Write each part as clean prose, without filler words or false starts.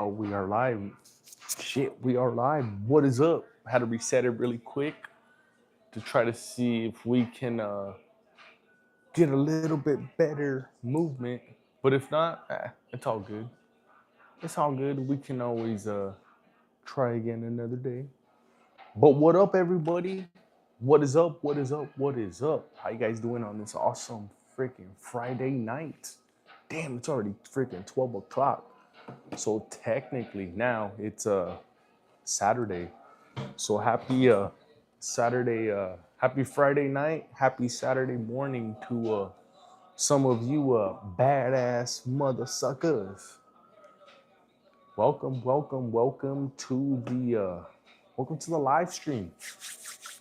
Oh, we are live. Shit, we are live. What is up? Had to reset it really quick to try to see if we can get a little bit better movement. But if not, it's all good. It's all good. We can always try again another day. But what up, everybody? What is up? What is up? What is up? How you guys doing on this awesome freaking Friday night? Damn, it's already freaking 12 o'clock. So technically now it's Saturday. So happy Saturday, happy Friday night, happy Saturday morning to some of you badass mother suckers. Welcome, welcome, welcome to the live stream.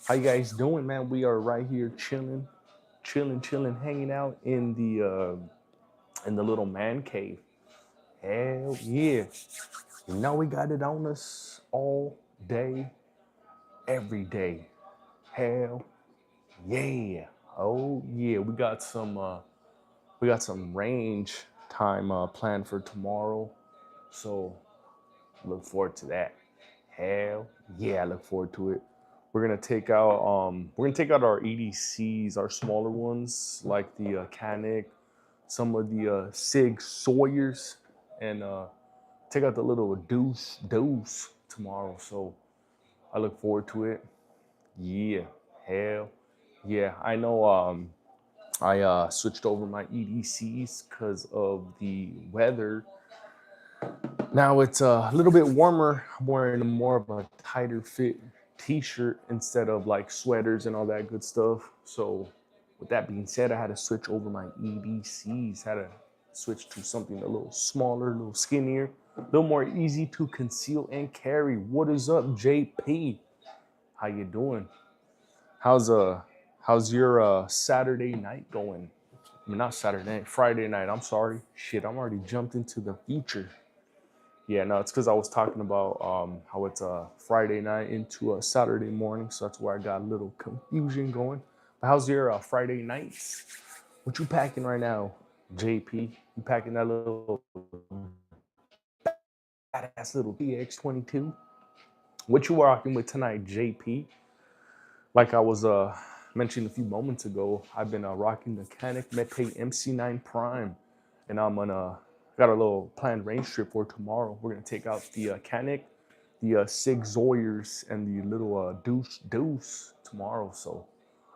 How you guys doing, man? We are right here chilling, hanging out in the little man cave. Hell yeah. You know we got it on us all day, every day. Hell yeah. Oh yeah. We got some range time planned for tomorrow. So look forward to that. Hell yeah, I look forward to it. We're gonna take out our EDCs, our smaller ones, like the Canic, some of the Sig Sawyers, and take out the little deuce tomorrow. So I look forward to it. Yeah, hell yeah. I know I switched over my EDCs because of the weather. Now it's a little bit warmer. I'm wearing more of a tighter fit t-shirt instead of like sweaters and all that good stuff. So with that being said, I had to switch over my EDCs. Had to switch to something a little smaller, a little skinnier, a little more easy to conceal and carry. What is up, JP? How you doing? How's uh how's your Saturday night going? I mean, not Saturday night, Friday night. I'm sorry. Shit, I'm already jumped into the future. Yeah, no, it's because I was talking about how it's a Friday night into a Saturday morning, so that's where I got a little confusion going. But how's your Friday nights? What you packing right now, JP? You packing that little badass little TX22? What you rocking with tonight, JP? Like I was mentioning a few moments ago, I've been rocking the Canic Mete MC9 Prime, and I'm gonna got a little planned range trip for tomorrow. We're gonna take out the Canic, the Sig Zoyers, and the little Deuce tomorrow. So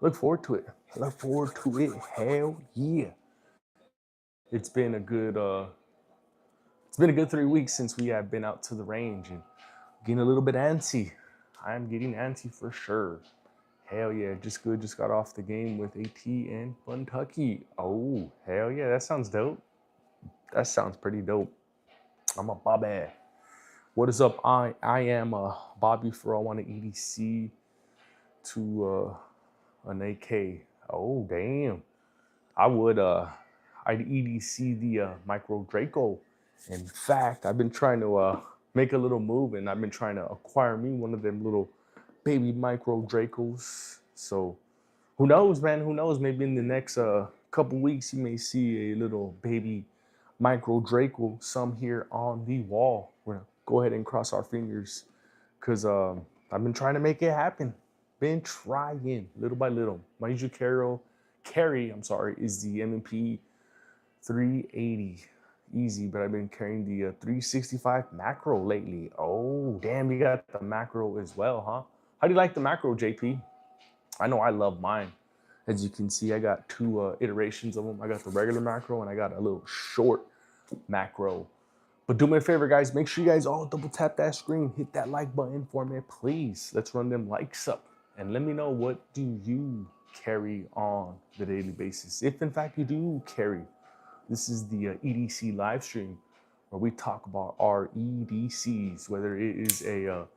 look forward to it. Look forward to it. Hell yeah! It's been a good 3 weeks since we have been out to the range and getting a little bit antsy. I am getting antsy for sure. Hell yeah, just good. Just got off the game with AT and Kentucky. Oh, hell yeah, that sounds dope. That sounds pretty dope. I'm a Bobby. What is up? I am Bobby for I want an EDC to an AK. Oh damn. I would I'd EDC the Micro Draco. In fact, I've been trying to make a little move and I've been trying to acquire me one of them little baby Micro Dracos. So who knows, man? Who knows? Maybe in the next couple weeks you may see a little baby Micro Draco, some here on the wall. We're gonna go ahead and cross our fingers because I've been trying to make it happen. Been trying little by little. My usual carry, I'm sorry, is the M&P 380 easy, but I've been carrying the 365 macro lately. Oh, damn, you got the macro as well, huh? How do you like the macro, JP? I know I love mine. As you can see, I got two iterations of them. I got the regular macro and I got a little short macro. But do me a favor, guys. Make sure you guys all double tap that screen. Hit that like button for me, please. Let's run them likes up. And let me know, what do you carry on the daily basis? If in fact you do carry. This is the EDC live stream where we talk about our EDCs, whether it is a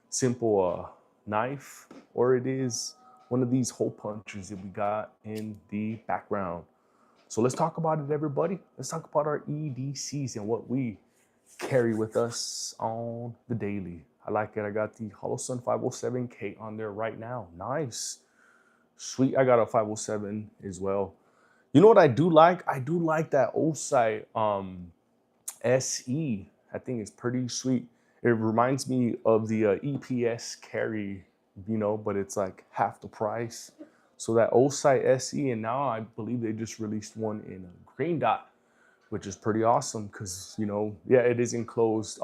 simple knife or it is one of these hole punchers that we got in the background. So let's talk about it, everybody. Let's talk about our EDCs and what we carry with us on the daily. I like it. I got the Holosun 507K on there right now. Nice. Sweet. I got a 507 as well. You know what I do like? I do like that Osai SE. That thing is pretty sweet. It reminds me of the EPS carry, but it's like half the price. So that Osite SE, and now I believe they just released one in a green dot, which is pretty awesome because, yeah, it is enclosed.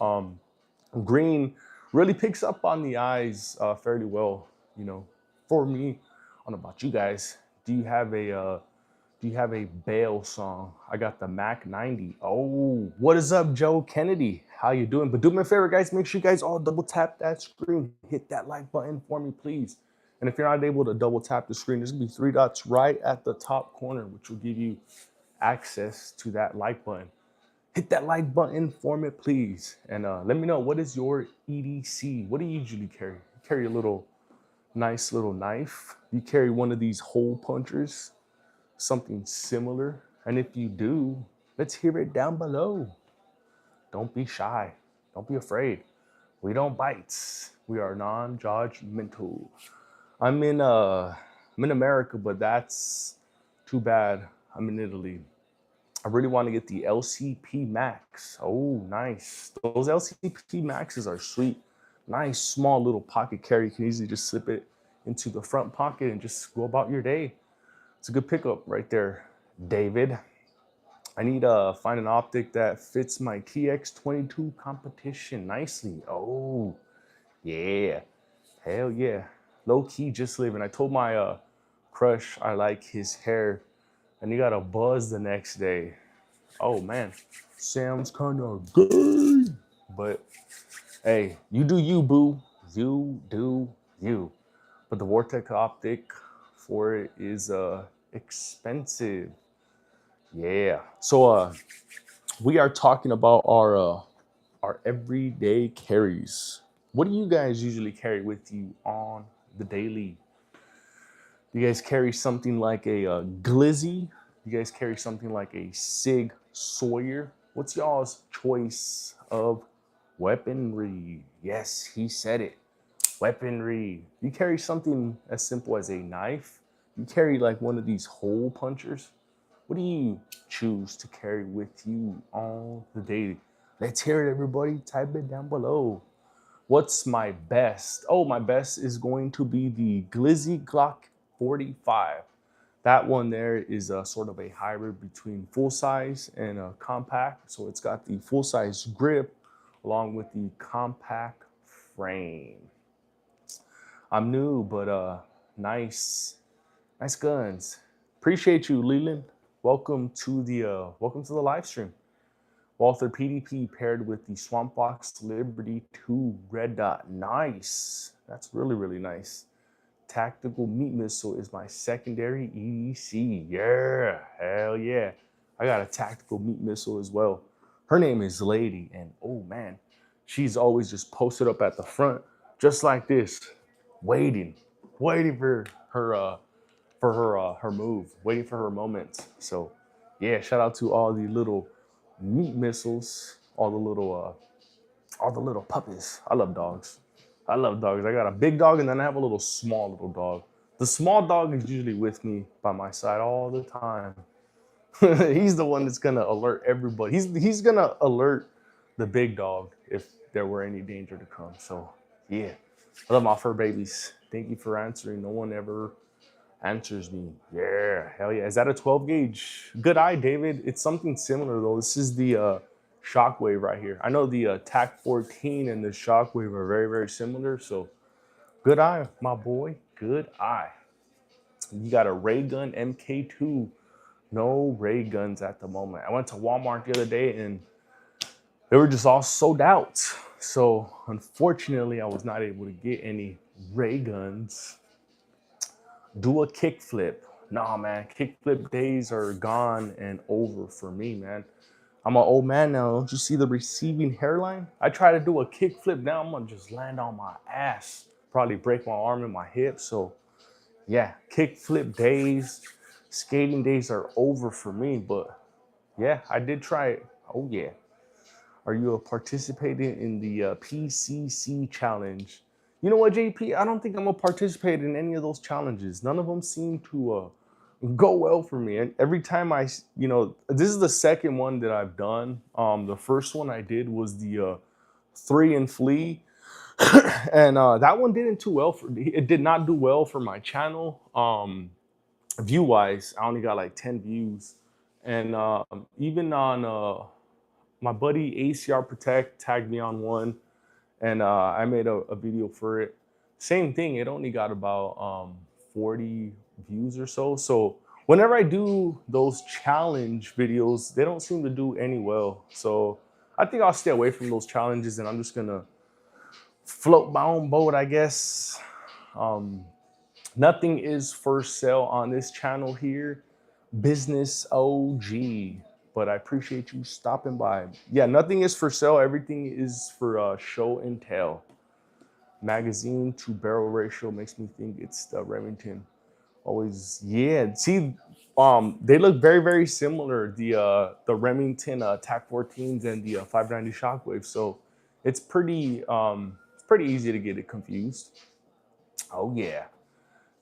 Green really picks up on the eyes fairly well, you know. For me, I don't know about you guys. Do you have a bail song? I got the Mac 90. Oh, what is up, Joe Kennedy? How you doing? But do me a favor, guys. Make sure you guys all double tap that screen. Hit that like button for me, please. And if you're not able to double tap the screen, there's gonna be three dots right at the top corner, which will give you access to that like button. Hit that like button for me, please. And let me know, what is your EDC? What do you usually carry? You carry a nice little knife? You carry one of these hole punchers? Something similar? And if you do, let's hear it down below. Don't be shy. Don't be afraid. We don't bite. We are non-judgmental. I'm in America, but that's too bad. I'm in Italy. I really want to get the LCP Max. Oh, nice. Those LCP Maxes are sweet. Nice, small little pocket carry. You can easily just slip it into the front pocket and just go about your day. It's a good pickup right there, David. I need to find an optic that fits my TX22 competition nicely. Oh, yeah. Hell yeah. Low key, just living. I told my crush I like his hair, and he got a buzz the next day. Oh man, sounds kind of good. But hey, you do you, boo. You do you. But the Vortex optic for it is expensive. Yeah. So we are talking about our everyday carries. What do you guys usually carry with you on the daily? Do you guys carry something like a Glizzy? You guys carry something like a Sig Sawyer? What's y'all's choice of weaponry? Yes, he said it. Weaponry. You carry something as simple as a knife? You carry like one of these hole punchers? What do you choose to carry with you on the daily? Let's hear it, everybody. Type it down below. What's my best? Oh, my best is going to be the Glizzy Glock 45. That one there is a sort of a hybrid between full size and a compact. So it's got the full size grip along with the compact frame. I'm new, but nice guns. Appreciate you, Leland. Welcome to the live stream. Walther PDP paired with the Swamp Fox Liberty 2 Red Dot. Nice. That's really, really nice. Tactical meat missile is my secondary EDC. Yeah, hell yeah. I got a tactical meat missile as well. Her name is Lady, and oh man, she's always just posted up at the front, just like this, waiting for her move, waiting for her moment. So yeah, shout out to all the little meat missiles, all the little puppies. I love dogs. I got a big dog, and then I have a small little dog. The small dog is usually with me by my side all the time. He's the one that's gonna alert everybody. He's gonna alert the big dog if there were any danger to come. So yeah, I love my fur babies. Thank you for answering. No one ever answers me. Yeah, hell yeah. Is that a 12 gauge? Good eye, David. It's something similar though. This is the Shockwave right here. I know the TAC 14 and the Shockwave are very, very similar. So good eye, my boy. Good eye. You got a ray gun MK2. No ray guns at the moment. I went to Walmart the other day and they were just all sold out. So unfortunately, I was not able to get any ray guns. Do a kickflip. Nah, man, kickflip days are gone and over for me, man. I'm an old man now. Don't you see the receiving hairline? I try to do a kickflip now, I'm gonna just land on my ass. Probably break my arm and my hip. So yeah, kickflip days, skating days are over for me. But yeah, I did try it. Oh yeah. Are you participating in the PCC challenge? You know what, JP? I don't think I'm gonna participate in any of those challenges. None of them seem to go well for me. And every time this is the second one that I've done. The first one I did was the 3 and flee, and that one didn't too well for me. It did not do well for my channel. View wise, I only got like 10 views, and even on my buddy ACR Protect tagged me on one, and I made a video for it. Same thing, it only got about 40 views or so. So whenever I do those challenge videos, they don't seem to do any well. So I think I'll stay away from those challenges, and I'm just gonna float my own boat, I guess. Um, Nothing is for sale on this channel here. Business OG. But I appreciate you stopping by. Yeah, nothing is for sale. Everything is for show and tell. Magazine to barrel ratio makes me think it's the Remington. Always, yeah. See, they look very, very similar. The Remington TAC 14s and the 590 Shockwave. So it's pretty easy to get it confused. Oh yeah.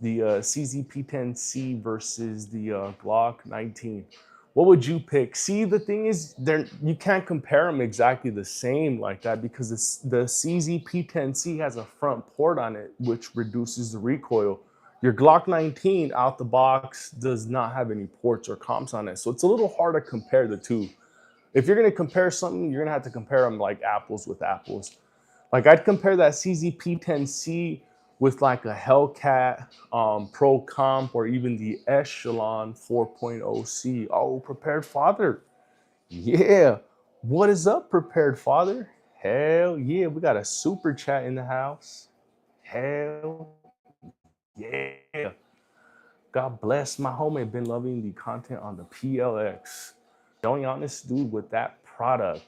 The CZP-10C versus the Glock 19. What would you pick? See, the thing is, you can't compare them exactly the same like that, because the CZP-10C has a front port on it, which reduces the recoil. Your Glock 19 out the box does not have any ports or comps on it, so it's a little hard to compare the two. If you're gonna compare something, you're gonna have to compare them like apples with apples. Like I'd compare that CZP-10C with like a Hellcat Pro Comp, or even the Echelon 4.0C. Oh, Prepared Father. Yeah. What is up, Prepared Father? Hell yeah. We got a super chat in the house. Hell yeah. God bless my homie. Been loving the content on the PLX. The only honest dude with that product.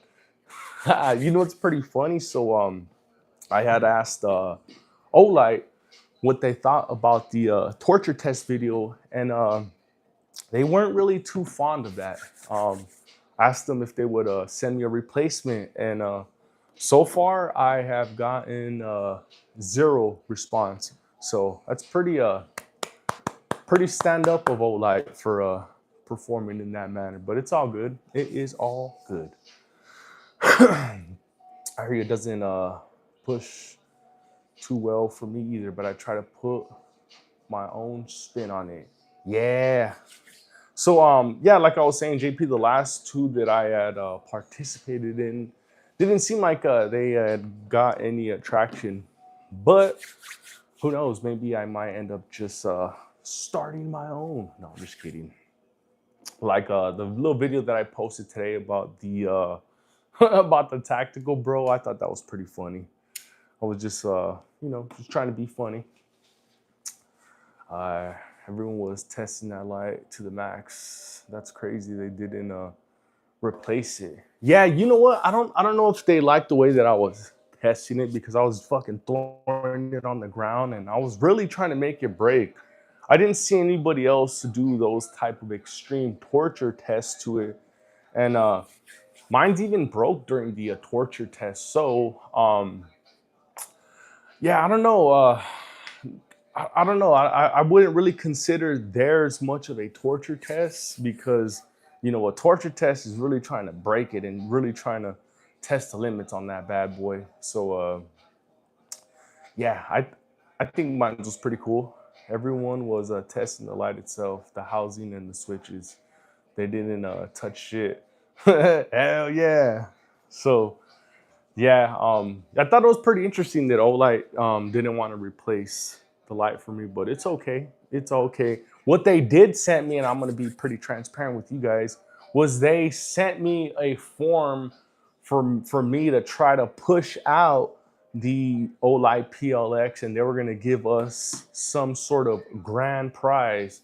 You know what's pretty funny? So I had asked Olight what they thought about the torture test video, and they weren't really too fond of that. Asked them if they would send me a replacement, and so far I have gotten zero response. So that's pretty stand up of Olight for performing in that manner. But it's all good. It is all good. I hear it doesn't push too well for me either, but I try to put my own spin on it. Yeah. So yeah, like I was saying, JP, the last two that I had participated in didn't seem like they had got any attraction, but who knows? Maybe I might end up just starting my own. No, I'm just kidding. Like the little video that I posted today about the about the tactical bro, I thought that was pretty funny. I was just just trying to be funny. Everyone was testing that light to the max. That's crazy. They didn't replace it. Yeah, you know what? I don't know if they liked the way that I was testing it, because I was fucking throwing it on the ground and I was really trying to make it break. I didn't see anybody else to do those type of extreme torture tests to it, and mine's even broke during the torture test. So yeah, I don't know. I don't know. I wouldn't really consider theirs much of a torture test, because, a torture test is really trying to break it and really trying to test the limits on that bad boy. So, yeah, I think mine was pretty cool. Everyone was testing the light itself, the housing and the switches. They didn't touch shit. Hell yeah. So, yeah, I thought it was pretty interesting that Olight didn't want to replace the light for me, but it's okay. It's okay. What they did send me, and I'm going to be pretty transparent with you guys, was they sent me a form for me to try to push out the Olight PLX, and they were going to give us some sort of grand prize.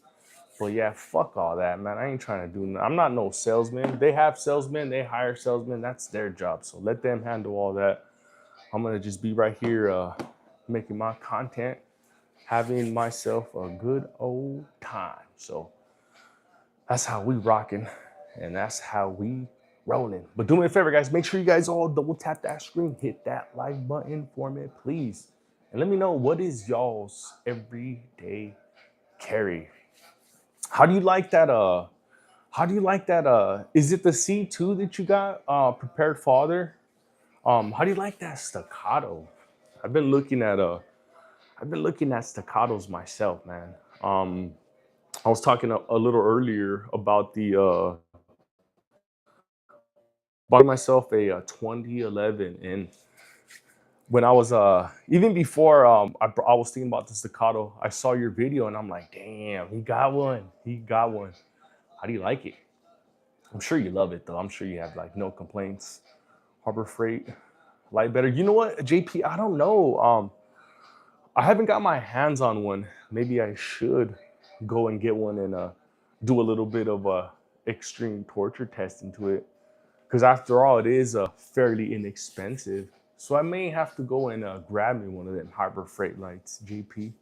But yeah, fuck all that, man. I ain't trying to do nothing. I'm not no salesman. They have salesmen. They hire salesmen. That's their job. So let them handle all that. I'm going to just be right here making my content, having myself a good old time. So that's how we rocking, and that's how we rolling. But do me a favor, guys. Make sure you guys all double tap that screen. Hit that like button for me, please. And let me know, what is y'all's everyday carry? How do you like that? How do you like that? Is it the C2 that you got? Prepared Father. How do you like that staccato? I've been looking at I've been looking at staccatos myself, man. Um, I was talking a little earlier about the bought myself a 2011, and when I was even before I was thinking about the staccato, I saw your video and I'm like, damn, he got one. He got one. How do you like it? I'm sure you love it though. I'm sure you have like no complaints. Harbor Freight, light better. You know what, JP? I don't know. I haven't got my hands on one. Maybe I should go and get one and do a little bit of extreme torture test into it. Because after all, it is fairly inexpensive. So I may have to go and grab me one of them Harbor Freight lights, GP,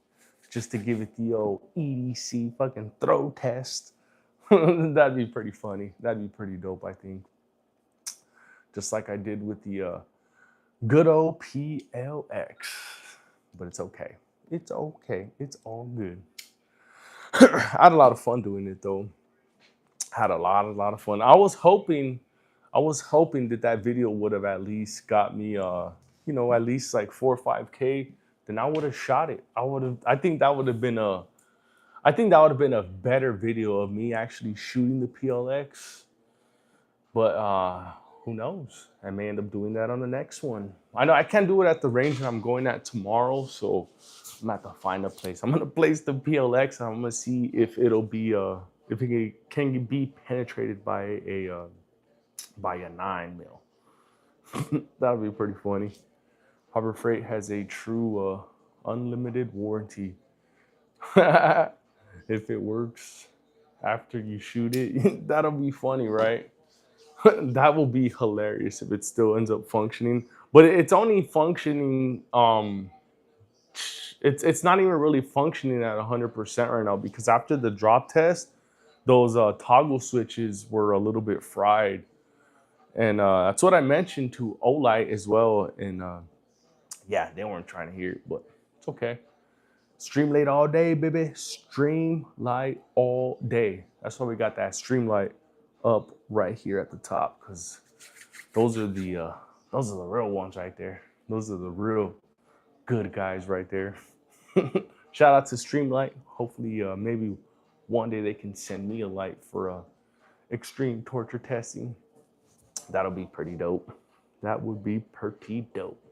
just to give it the old EDC fucking throw test. That'd be pretty funny. That'd be pretty dope, I think. Just like I did with the good old PLX. But it's okay. It's okay. It's all good. I had a lot of fun doing it though. Had a lot of fun. I was hoping that that video would have at least got me, you know, at least like 4 or 5K. Then I would have shot it. I would have. I think that would have been a. I think that would have been a better video of me actually shooting the PLX. But who knows? I may end up doing that on the next one. I know I can't do it at the range that I'm going at tomorrow, so I'm gonna have to find a place. I'm gonna place the PLX. And I'm gonna see if it'll be if it can be penetrated by a 9 mil. That would be pretty funny. Harbor Freight has a true unlimited warranty. If it works after you shoot it, that'll be funny, right? That will be hilarious if it still ends up functioning. But it's only functioning. It's not even really functioning at 100% right now because after the drop test, those toggle switches were a little bit fried, and that's what I mentioned to Olight as well. And yeah, they weren't trying to hear it, but it's okay. Streamlight all day, baby. Streamlight all day. That's why we got that Streamlight up right here at the top, because those are the real ones right there. Those are the real good guys right there. Shout out to Streamlight. Hopefully, maybe one day they can send me a light for extreme torture testing. That'll be pretty dope. That would be pretty dope.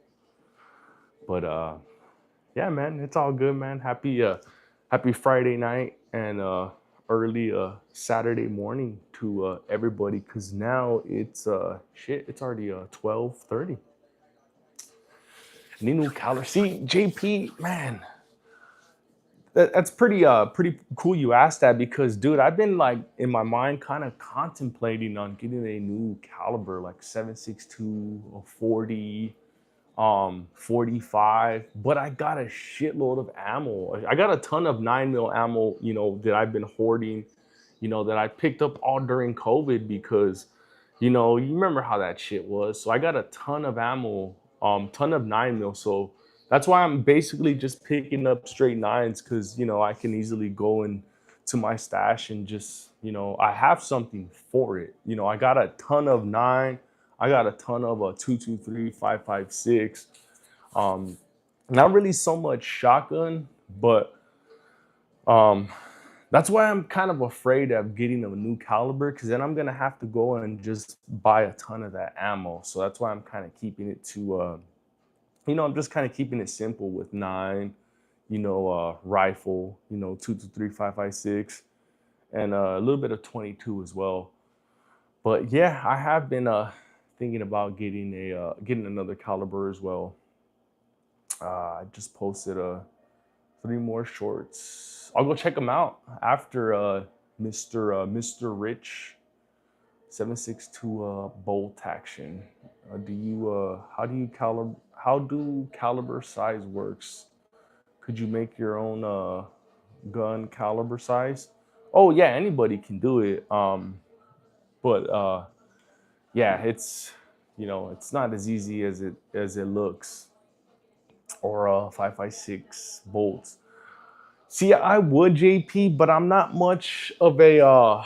But yeah, man, it's all good, man. Happy Friday night and early Saturday morning to everybody, cause now it's shit, it's already 12:30. Ninu Caller. See, JP, man, that's pretty cool you asked that, because dude, I've been like in my mind kind of contemplating on getting a new caliber like 7.62 or 40, 45, but I got a shitload of ammo. I got a ton of 9 mil ammo, you know, that I've been hoarding, you know, that I picked up all during COVID, because you know, you remember how that shit was. So I got a ton of ammo, ton of 9 mil. So that's why I'm basically just picking up straight nines, because you know I can easily go in to my stash and just, you know, I have something for it. You know, I got a ton of nine. I got a ton of a 223, 5.56. Not really so much shotgun, but um, that's why I'm kind of afraid of getting a new caliber, because then I'm gonna have to go and just buy a ton of that ammo. So that's why I'm kind of keeping it to, you know, I'm just kind of keeping it simple with nine, you know, rifle, you know, 223, 5.56, and a little bit of 22 as well. But yeah, I have been thinking about getting getting another caliber as well. I just posted 3 more shorts. I'll go check them out after Mr. Rich 7.62 bolt action. Do you how do caliber size works? Could you make your own gun caliber size? Oh yeah, anybody can do it. But yeah, it's, you know, it's not as easy as it looks. Or 5.56 bolts. See, I would, JP, but I'm not much of a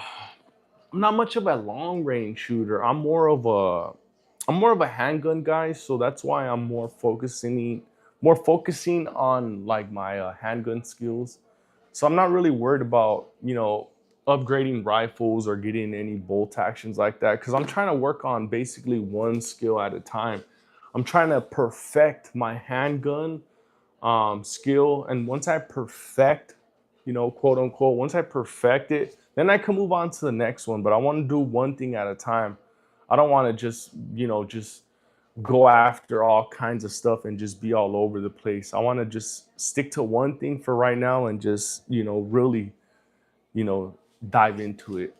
long range shooter. I'm more of a handgun guy, so that's why I'm more focusing on like my handgun skills. So I'm not really worried about, upgrading rifles or getting any bolt actions like that because I'm trying to work on basically one skill at a time. I'm trying to perfect my handgun skill, and once I perfect, quote unquote, once I perfect it, then I can move on to the next one. But I want to do one thing at a time. I don't want to just go after all kinds of stuff and just be all over the place. I want to just stick to one thing for right now and just, really, you know, dive into it.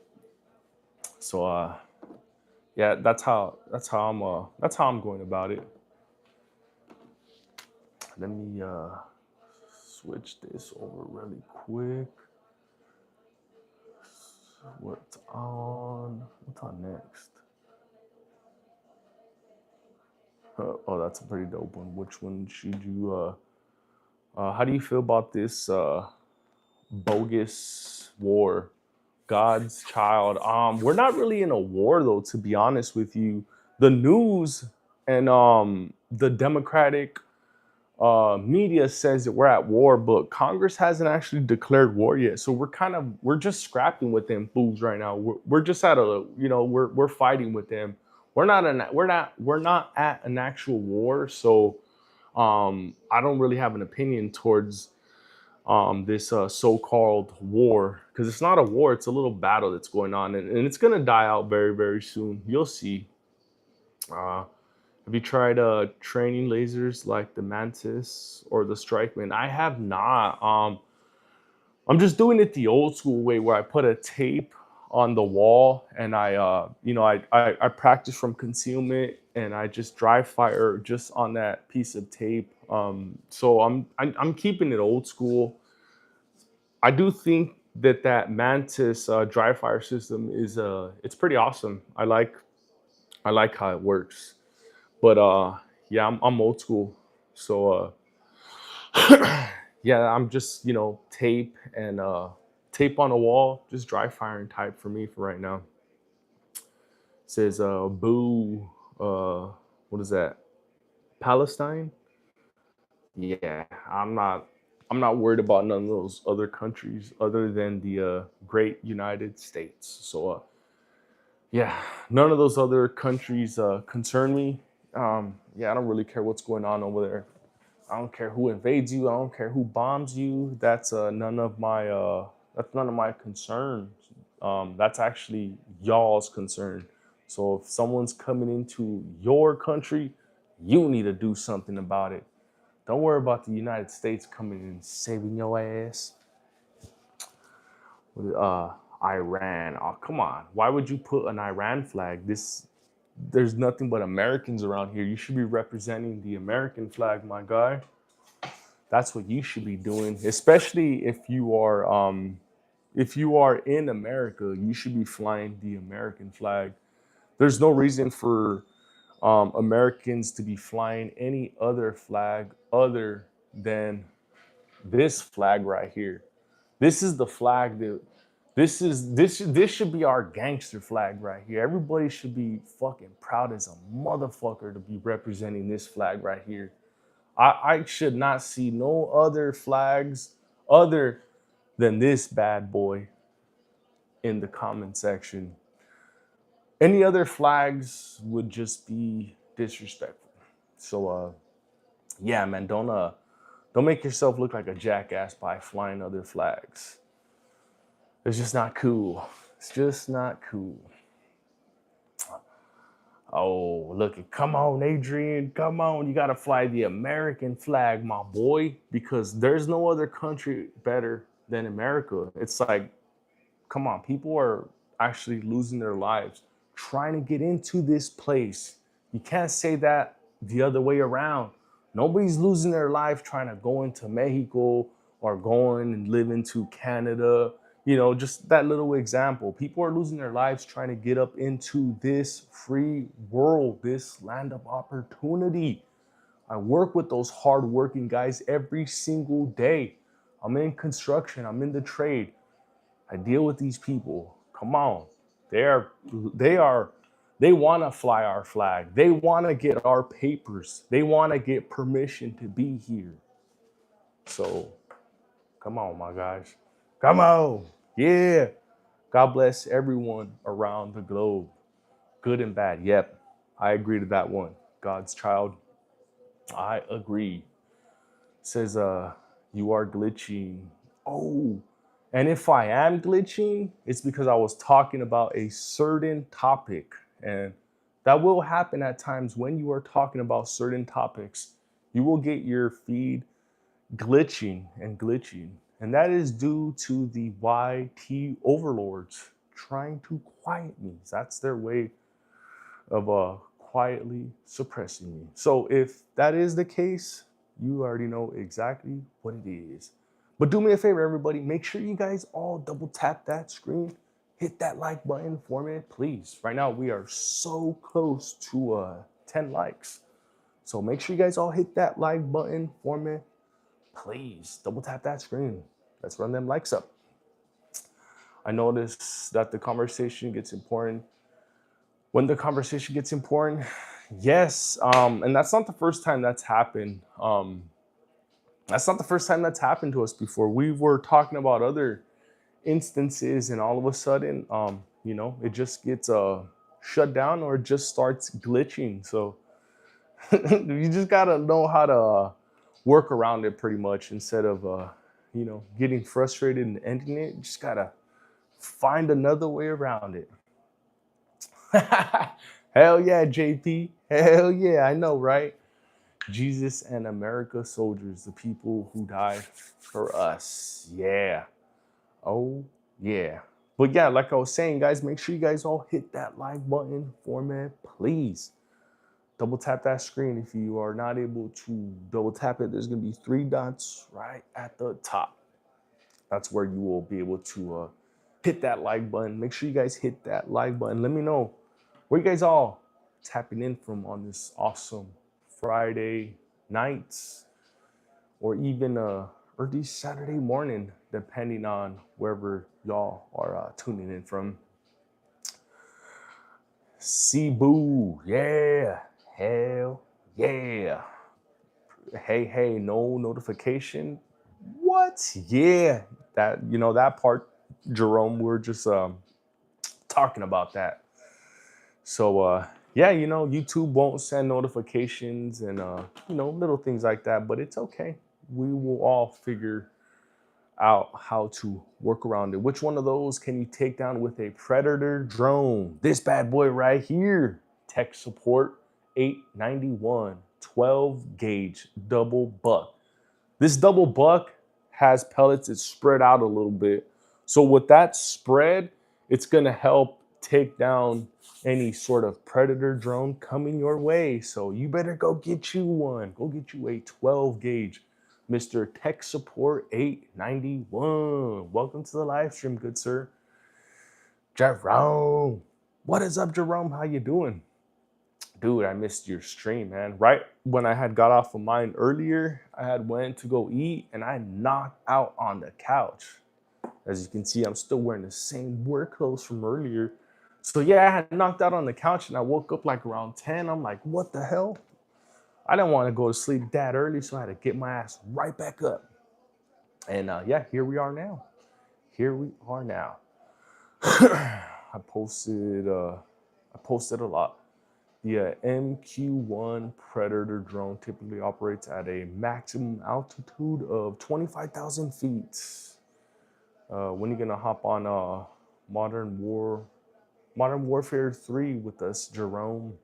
So yeah, that's how I'm going about it. Let me switch this over really quick. What's on next? Oh, that's a pretty dope one. Which one should you how do you feel about this bogus war? God's child. We're not really in a war though, to be honest with you. The news and the Democratic media says that we're at war, but Congress hasn't actually declared war yet. So we're just scrapping with them fools right now. We're just at a we're fighting with them. We're not at an actual war. So I don't really have an opinion towards this so-called war because it's not a war. It's a little battle that's going on, and it's gonna die out very very soon. You'll see. Uh, have you tried training lasers like the Mantis or the Strikeman? I have not. I'm just doing it the old school way where I put a tape on the wall and I practice from concealment and I just dry fire just on that piece of tape. So I'm keeping it old school. I do think that Mantis dry fire system is it's pretty awesome. I like how it works. But yeah, I'm old school. So yeah, I'm just, tape on a wall, just dry firing type for me for right now. It says boo what is that? Palestine? Yeah, I'm not worried about none of those other countries other than the great United States. So yeah, none of those other countries concern me. Yeah, I don't really care what's going on over there. I don't care who invades you. I don't care who bombs you. That's none of my concerns. That's actually y'all's concern. So if someone's coming into your country, you need to do something about it. Don't worry about the United States coming in and saving your ass. Iran. Oh, come on. Why would you put an Iran flag? There's nothing but Americans around here. You should be representing the American flag, my guy. That's what you should be doing, especially if you are in America, you should be flying the American flag. There's no reason for Americans to be flying any other flag other than this flag right here. This is the flag that this should be our gangster flag right here. Everybody should be fucking proud as a motherfucker to be representing this flag right here. I should not see no other flags other than this bad boy in the comment section. Any other flags would just be disrespectful. So yeah, man, don't make yourself look like a jackass by flying other flags. It's just not cool. It's just not cool. Oh, look, come on, Adrian, come on. You got to fly the American flag, my boy, because there's no other country better than America. It's like, come on, people are actually losing their lives trying to get into this place. You can't say that the other way around. Nobody's losing their life trying to go into Mexico or going and live into Canada. Just that little example. People are losing their lives trying to get up into this free world, this land of opportunity. I work with those hardworking guys every single day. I'm in construction. I'm in the trade. I deal with these people. Come on. They want to fly our flag. They want to get our papers. They want to get permission to be here. So come on, my guys. Come on. Yeah. God bless everyone around the globe, good and bad. Yep. I agree to that one. God's child. I agree. Says you are glitching. Oh, and if I am glitching, it's because I was talking about a certain topic. And that will happen at times when you are talking about certain topics. You will get your feed glitching and glitching. And that is due to the YT overlords trying to quiet me. That's their way of quietly suppressing me. So if that is the case, you already know exactly what it is. But do me a favor, everybody. Make sure you guys all double tap that screen. Hit that like button for me, please. Right now, we are so close to 10 likes. So make sure you guys all hit that like button for me, please. Double tap that screen. Let's run them likes up. I notice that the conversation gets important. When the conversation gets important, yes, and that's not the first time that's happened. That's not the first time that's happened to us before. We were talking about other instances, and all of a sudden, it just gets shut down or it just starts glitching. So you just gotta know how to work around it, pretty much, instead of getting frustrated and ending it. You just gotta find another way around it. Hell yeah, JP. Hell yeah, I know, right? Jesus and America soldiers, the people who died for us. Yeah. Oh, yeah. But yeah, like I was saying, guys, make sure you guys all hit that like button for me, please. Double tap that screen. If you are not able to double tap it, there's going to be 3 dots right at the top. That's where you will be able to hit that like button. Make sure you guys hit that like button. Let me know where you guys all tapping in from on this awesome Friday nights, or even early Saturday morning, depending on wherever y'all are tuning in from. Cebu, yeah, hell yeah. Hey, no notification. What? Yeah, that part, Jerome. We're just talking about that. So yeah, YouTube won't send notifications and little things like that, but it's okay. We will all figure out how to work around it. Which one of those can you take down with a Predator drone? This bad boy right here. Tech support 891, 12 gauge double buck. This double buck has pellets. It's spread out a little bit. So with that spread, it's going to help take down any sort of Predator drone coming your way. So you better go get you one. Go get you a 12 gauge Mr. Tech Support 891. Welcome to the live stream, good sir. Jerome. What is up, Jerome? How you doing? Dude, I missed your stream, man. Right when I had got off of mine earlier, I had went to go eat and I knocked out on the couch. As you can see, I'm still wearing the same work clothes from earlier. So yeah, I had knocked out on the couch and I woke up like around 10. I'm like, what the hell? I didn't want to go to sleep that early, so I had to get my ass right back up. And yeah, here we are now. Here we are now. I posted a lot. The MQ-1 Predator drone typically operates at a maximum altitude of 25,000 feet. When are you gonna hop on Modern Warfare 3 with us, Jerome?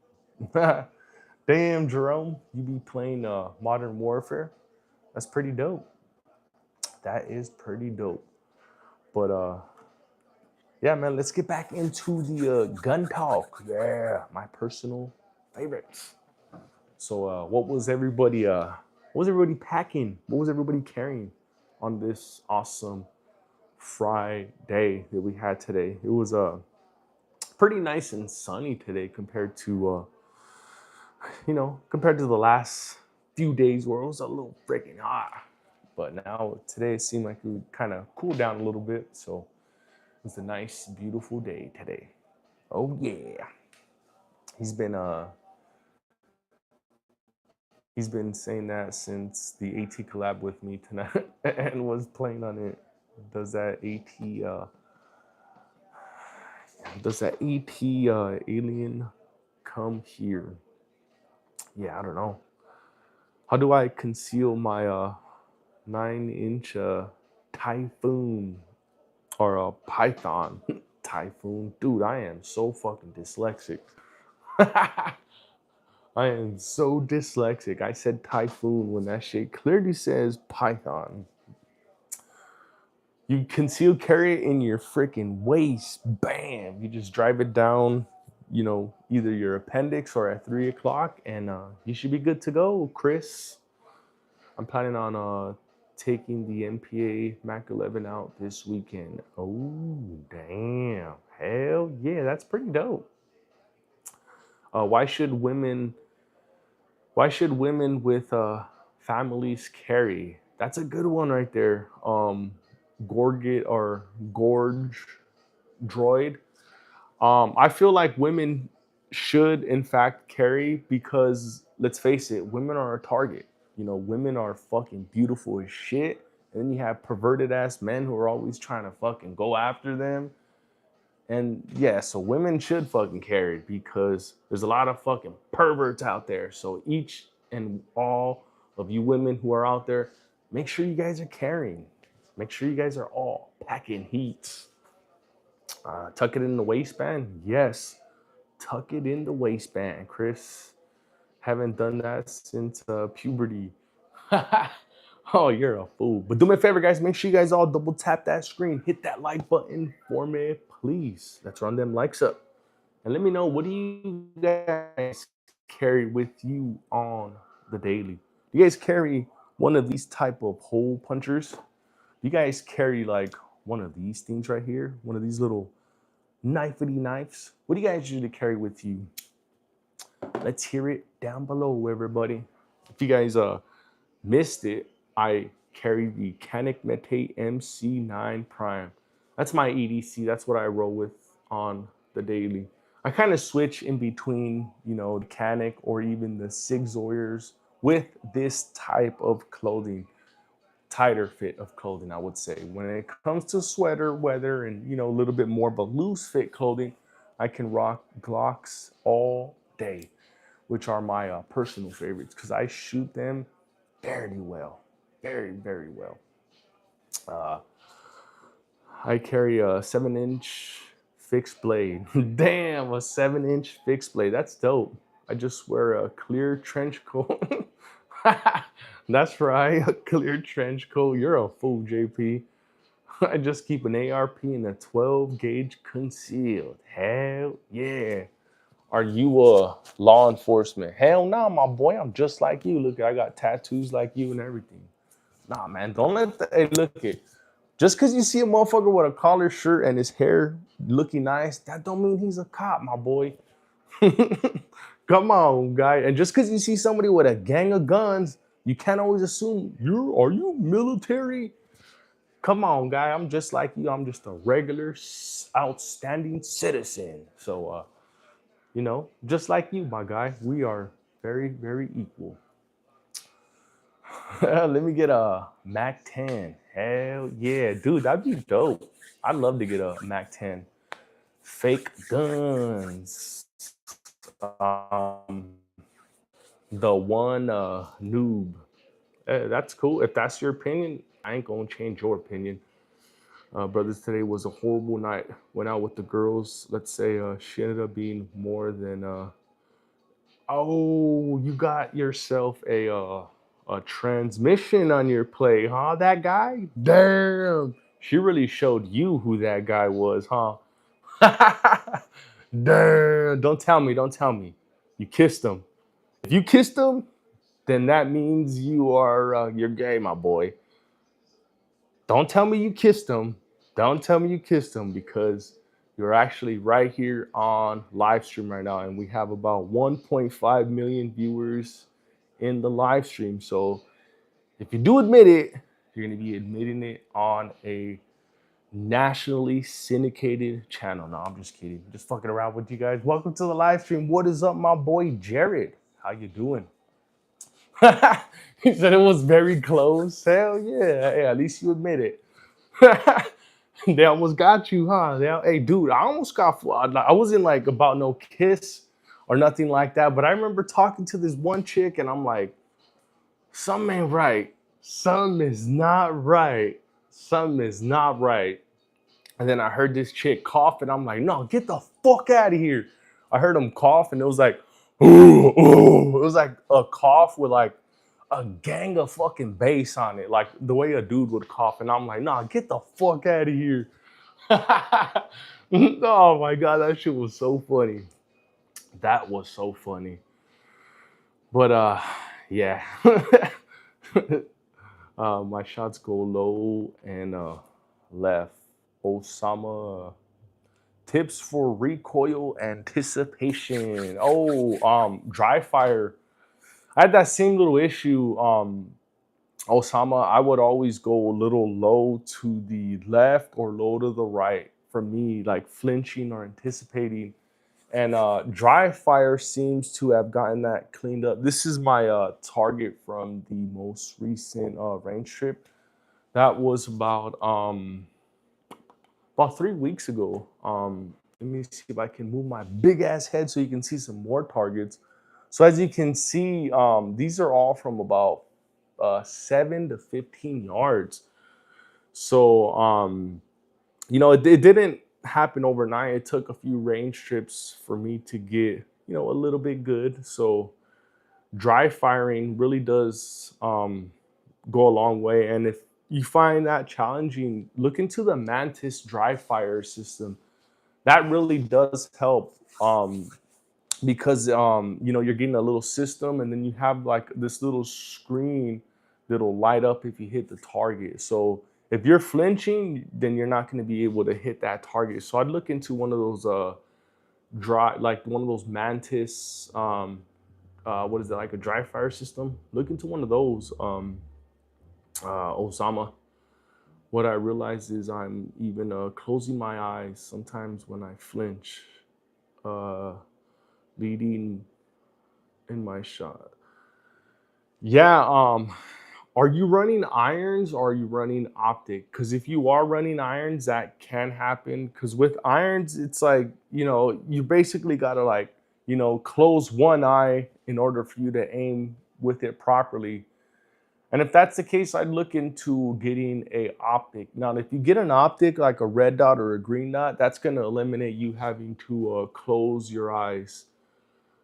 Damn, Jerome, you be playing Modern Warfare? That's pretty dope. That is pretty dope. But yeah, man, let's get back into the gun talk. Yeah, my personal favorites. So what was everybody packing? What was everybody carrying on this awesome Friday that we had today? It was pretty nice and sunny today compared to the last few days where it was a little freaking hot. But now today it seemed like it would kind of cool down a little bit. So it's a nice, beautiful day today. Oh yeah. He's been he's been saying that since the AT collab with me tonight and was playing on it. Does that AT alien come here? Yeah, I don't know. How do I conceal my 9-inch typhoon or a python? Typhoon, dude, I am so fucking dyslexic. I am so dyslexic. I said typhoon when that shit clearly says python. You conceal carry it in your freaking waist. Bam! You just drive it down, either your appendix or at 3 o'clock, and you should be good to go, Chris. I'm planning on taking the MPA Mac 11 out this weekend. Oh, damn. Hell yeah, that's pretty dope. Why should women with families carry? That's a good one right there. Gorge droid. I feel like women should in fact carry because let's face it, women are a target. Women are fucking beautiful as shit. And then you have perverted ass men who are always trying to fucking go after them. And yeah, so women should fucking carry because there's a lot of fucking perverts out there. So each and all of you women who are out there, make sure you guys are carrying. Make sure you guys are all packing heat. Tuck it in the waistband. Yes, tuck it in the waistband, Chris. Haven't done that since puberty. Oh, you're a fool. But do me a favor, guys. Make sure you guys all double tap that screen. Hit that like button for me, please. Let's run them likes up. And let me know, what do you guys carry with you on the daily? Do you guys carry one of these type of hole punchers? Do you guys carry like one of these things right here? One of these little knifey knives? What do you guys usually carry with you? Let's hear it down below, everybody. If you guys missed it, I carry the Canic Mete MC9 Prime. That's my EDC. That's what I roll with on the daily. I kind of switch in between, the Canic or even the Sig Zoyers with this type of clothing, tighter fit of clothing, I would say. When it comes to sweater weather and, a little bit more of a loose fit clothing, I can rock Glocks all day, which are my personal favorites because I shoot them very well. Very, very well. I carry a 7-inch fixed blade. Damn, a 7-inch fixed blade. That's dope. I just wear a clear trench coat. That's right, a clear trench coat. You're a fool, JP. I just keep an ARP and a 12 gauge concealed. Hell yeah. Are you law enforcement? Hell no, my boy. I'm just like you. Look, I got tattoos like you and everything. Nah, man, don't let that. Hey, look it. Just because you see a motherfucker with a collared shirt and his hair looking nice, that don't mean he's a cop, my boy. Come on, guy. And just because you see somebody with a gang of guns, you can't always assume are you military? Come on, guy. I'm just like you. I'm just a regular, outstanding citizen. So, just like you, my guy, we are very, very equal. Let me get a Mac 10. Hell yeah, dude, that'd be dope. I'd love to get a Mac 10. Fake guns. Um, the one noob. That's cool. If that's your opinion, I ain't gonna change your opinion. Brothers, today was a horrible night. Went out with the girls. Let's say she ended up being more than oh, you got yourself a transmission on your play, huh? That guy? Damn. She really showed you who that guy was, huh? Damn. Don't tell me. Don't tell me. You kissed him. If you kissed him, then that means you're gay, my boy. Don't tell me you kissed him. Don't tell me you kissed him because you're actually right here on live stream right now, and we have about 1.5 million viewers in the live stream. So if you do admit it, You're going to be admitting it on a nationally syndicated channel. No, I'm just kidding. I'm just fucking around with you guys. Welcome to the live stream. What is up, my boy Jared? How you doing? He said it was very close. Hell yeah. Hey, at least you admit it. They almost got you, huh? Hey, dude, I almost got. I wasn't like about no kiss or nothing like that, but I remember talking to this one chick, and I'm like, something ain't right. Something is not right. Something is not right. And then I heard this chick cough, and I'm like, no, get the fuck out of here. I heard him cough, and it was like, ooh, ooh. It was like a cough with like a gang of fucking bass on it, like the way a dude would cough. And I'm like, nah, get the fuck out of here. Oh my God, that shit was so funny. That was so funny. But yeah. My shots go low and left. Osama. Tips for recoil anticipation. Oh, dry fire. I had that same little issue. Osama, I would always go a little low to the left or low to the right for me, like flinching or anticipating. And dry fire seems to have gotten that cleaned up. This is my target from the most recent range trip. That was about 3 weeks ago. Let me see if I can move my big ass head so you can see some more targets. So as you can see, these are all from about 7 to 15 yards. So it didn't happen overnight. It took a few range trips for me to get a little bit good. So dry firing really does go a long way. And if you find that challenging, look into the Mantis dry fire system. That really does help because you're getting a little system, and then you have like this little screen that'll light up if you hit the target. So if you're flinching, then you're not going to be able to hit that target. So I'd look into one of those one of those Mantis what is it, like a dry fire system. Look into one of those. Osama. What I realize is I'm even closing my eyes sometimes when I flinch, leading in my shot. Yeah. Are you running irons or are you running optic? Because if you are running irons, that can happen. Because with irons, it's like, you basically got to like, close one eye in order for you to aim with it properly. And if that's the case, I'd look into getting a optic. Now, if you get an optic like a red dot or a green dot, that's going to eliminate you having to close your eyes.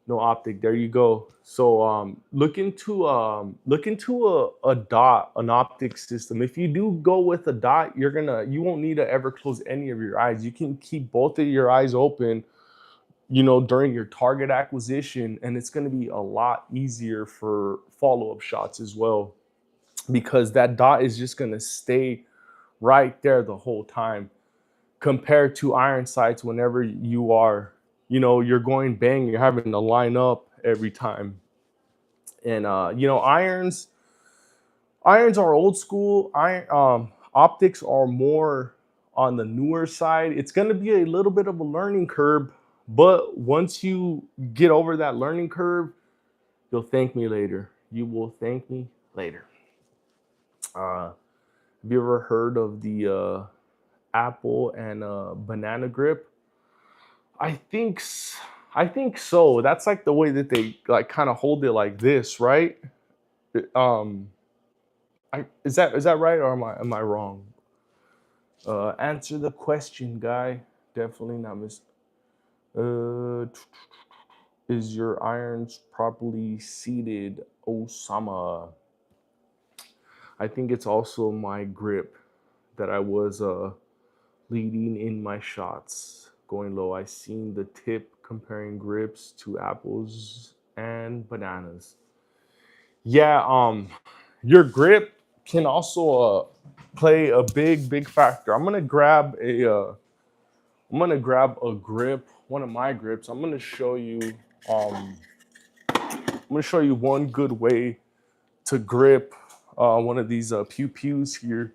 No optic. There you go. So look into a dot, an optic system. If you do go with a dot, you won't need to ever close any of your eyes. You can keep both of your eyes open, during your target acquisition, and it's going to be a lot easier for follow-up shots as well, because that dot is just going to stay right there the whole time, compared to iron sights. Whenever you are, you're going bang, you're having to line up every time. And irons are old school. Optics are more on the newer side. It's going to be a little bit of a learning curve, but once you get over that learning curve, you'll thank me later. You will thank me later. Have you ever heard of the apple and banana grip? I think so. That's like the way that they like kind of hold it like this, right? Um, is that right, or am I wrong? Answer the question, guy. Definitely not miss. Uh, is your irons properly seated, Osama? I think it's also my grip that I was leading in my shots, going low. I seen the tip comparing grips to apples and bananas. Yeah, your grip can also play a big factor. I'm gonna grab a grip, one of my grips. I'm gonna show you one good way to grip one of these pew pews here.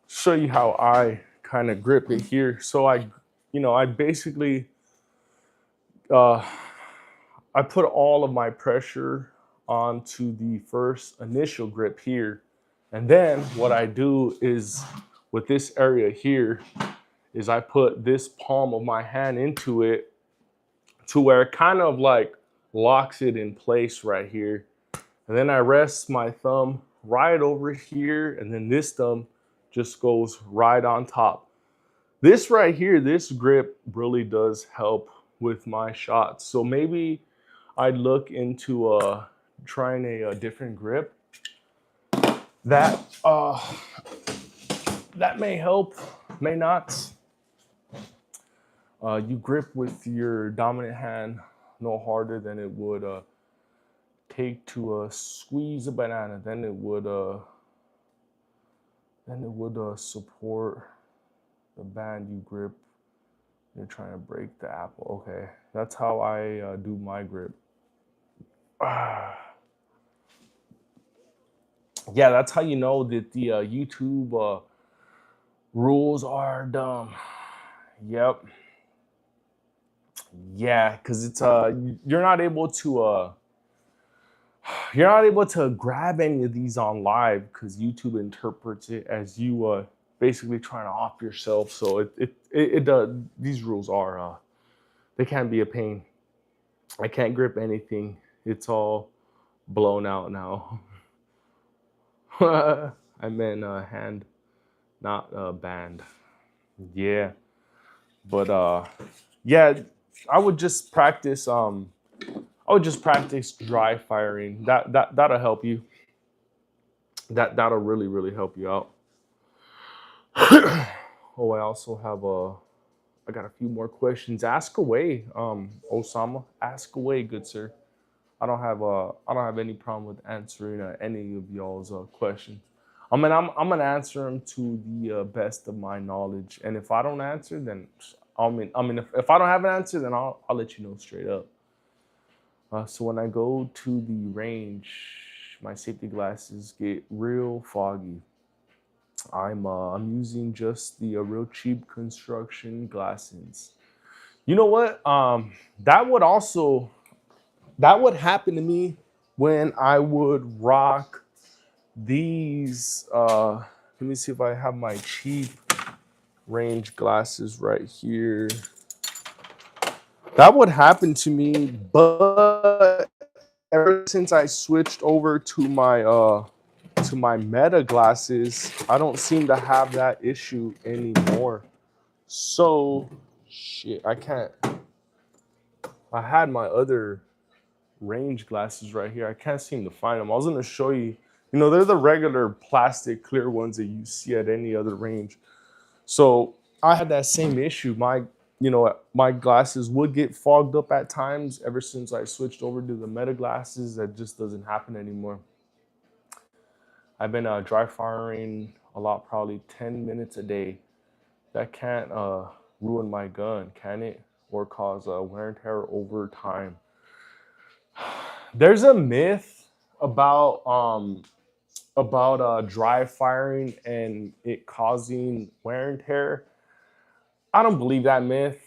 Show you how I kind of grip it here. So I basically uh, I put all of my pressure onto the first initial grip here. And then what I do is with this area here is I put this palm of my hand into it to where it kind of like locks it in place right here. And then I rest my thumb right over here, and then this thumb just goes right on top. This right here, this grip really does help with my shots. So maybe I'd look into trying a different grip. That that may help, may not. You grip with your dominant hand no harder than it would take to squeeze a banana. Then it would support the band you grip. You're trying to break the apple. Okay, that's how I do my grip. Yeah, that's how you know that the YouTube rules are dumb. Yep. Yeah, because it's you're not able to grab any of these on live because YouTube interprets it as you basically trying to off yourself. So it does. These rules are they can be a pain. I can't grip anything. It's all blown out now. I meant hand, not band. Yeah, but yeah, I would just practice. I would just practice dry firing. That'll help you. That'll really help you out. Oh, I also have I got a few more questions. Ask away, Osama. Ask away, good sir. I don't have any problem with answering any of y'all's questions. I'm gonna answer them to the best of my knowledge. And if I don't answer, then if I don't have an answer, then I'll let you know straight up. So when I go to the range, my safety glasses get real foggy. I'm using just the real cheap construction glasses. You know what? That would happen to me when I would rock these. Let me see if I have my cheap range glasses right here. That would happen to me, but ever since I switched over to my Meta glasses, I don't seem to have that issue anymore. So shit, I can't. I had my other range glasses right here. I can't seem to find them. I was gonna show you. You know, they're the regular plastic clear ones that you see at any other range. So I had that same issue. My glasses would get fogged up at times. Ever since I switched over to the Meta glasses, that just doesn't happen anymore. I've been dry firing a lot, probably 10 minutes a day. That can't ruin my gun, can it? Or cause wear and tear over time. There's a myth about dry firing and it causing wear and tear. I don't believe that myth.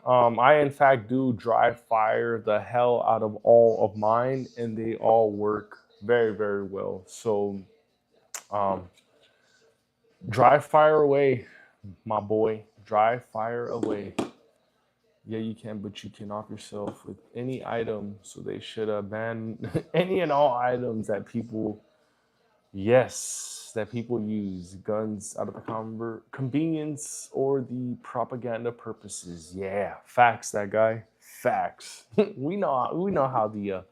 I in fact do dry fire the hell out of all of mine, and they all work very well. So um, dry fire away, my boy. Dry fire away. Yeah, you can, but you can off yourself with any item. So they should ban any and all items that people, yes, that people use. Guns out of the convenience or the propaganda purposes. Yeah, facts, that guy. Facts. We know how the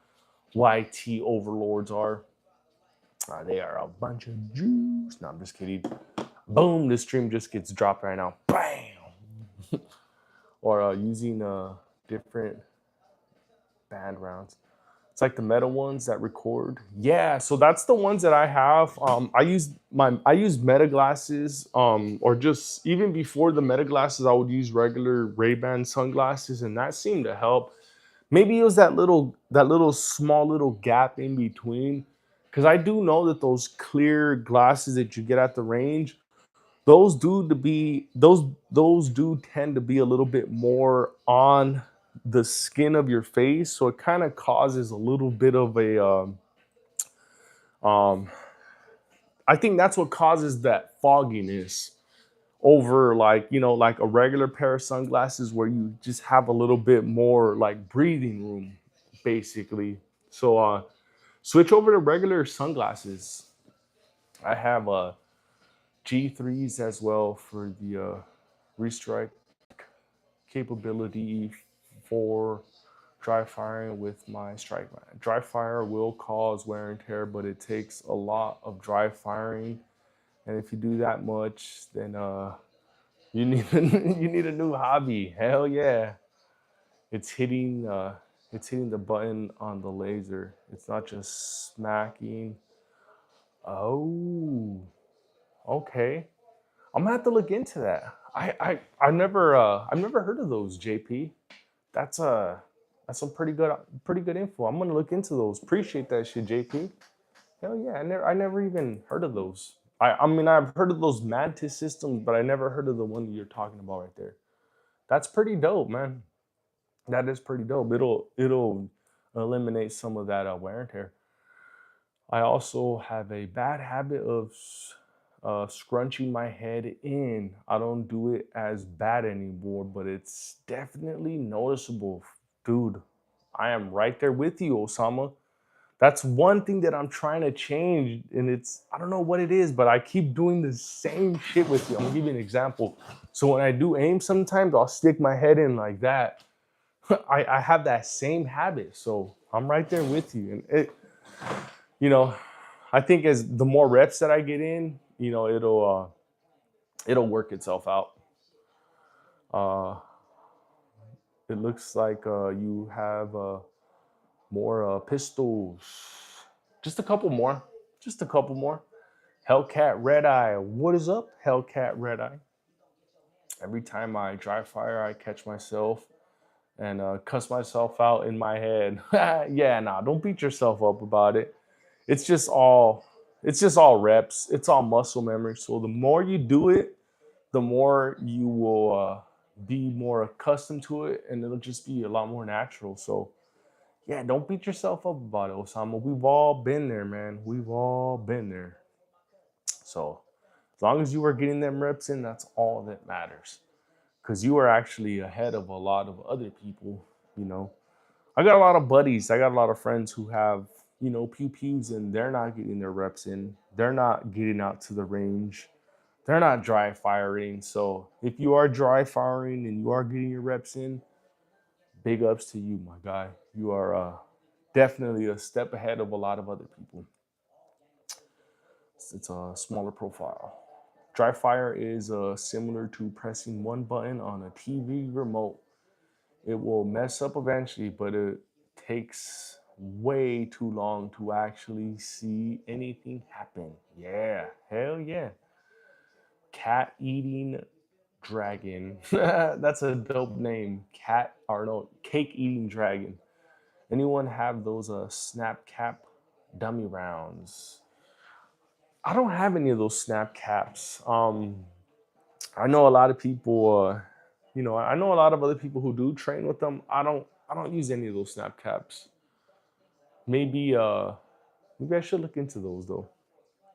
YT overlords are. They are a bunch of Jews. No, I'm just kidding. Boom, the stream just gets dropped right now. Bam. Or using different band rounds. It's like the Meta ones that record. Yeah, so that's the ones that I have. I use Meta glasses, or just even before the Meta glasses, I would use regular Ray-Ban sunglasses, and that seemed to help. Maybe it was that little small little gap in between, because I do know that those clear glasses that you get at the range, those do tend to be a little bit more on the skin of your face, so it kind of causes a little bit of a um I think that's what causes that fogginess over, like, like a regular pair of sunglasses where you just have a little bit more like breathing room, basically. So switch over to regular sunglasses. I have G3s as well for the restrike capability for dry firing with my strike line. Dry fire will cause wear and tear, but it takes a lot of dry firing, and if you do that much, then you need you need a new hobby. Hell yeah. It's hitting it's hitting the button on the laser. It's not just smacking. Oh, okay. I'm gonna have to look into that. I've never heard of those, JP. That's that's some pretty good info. I'm gonna look into those. Appreciate that shit, JP. Hell yeah, I never even heard of those. I mean, I've heard of those Mantis systems, but I never heard of the one that you're talking about right there. That's pretty dope, man. That is pretty dope. It'll eliminate some of that wear and tear. I also have a bad habit of scrunching my head in. I don't do it as bad anymore, but it's definitely noticeable. Dude, I am right there with you, Osama. That's one thing that I'm trying to change, and I don't know what it is, but I keep doing the same shit with you. I'm gonna give you an example. So when I do aim, sometimes I'll stick my head in like that. I have that same habit, so I'm right there with you. And you know, I think as the more reps that I get in, it'll work itself out. Uh, it looks like you have more pistols. Just a couple more. Just a couple more. Hellcat Red Eye. What is up, Hellcat Red Eye? Every time I dry fire, I catch myself and cuss myself out in my head. Yeah, nah, don't beat yourself up about it. It's just all it's just all reps. It's all muscle memory. So the more you do it, the more you will be more accustomed to it, and it'll just be a lot more natural. So yeah, don't beat yourself up about it, Osama. We've all been there, man. We've all been there. So as long as you are getting them reps in, that's all that matters. Because you are actually ahead of a lot of other people. You know, I got a lot of buddies. I got a lot of friends who have, pew pews, and they're not getting their reps in. They're not getting out to the range. They're not dry firing. So if you are dry firing and you are getting your reps in, big ups to you, my guy. You are definitely a step ahead of a lot of other people. It's a smaller profile. Dry fire is similar to pressing one button on a TV remote. It will mess up eventually, but it takes way too long to actually see anything happen. Yeah, hell yeah. Cat eating dragon. That's a dope name. Cat or no, cake eating dragon. Anyone have those snap cap dummy rounds? I don't have any of those snap caps. I know a lot of people. I know a lot of other people who do train with them. I don't use any of those snap caps. Maybe maybe I should look into those though.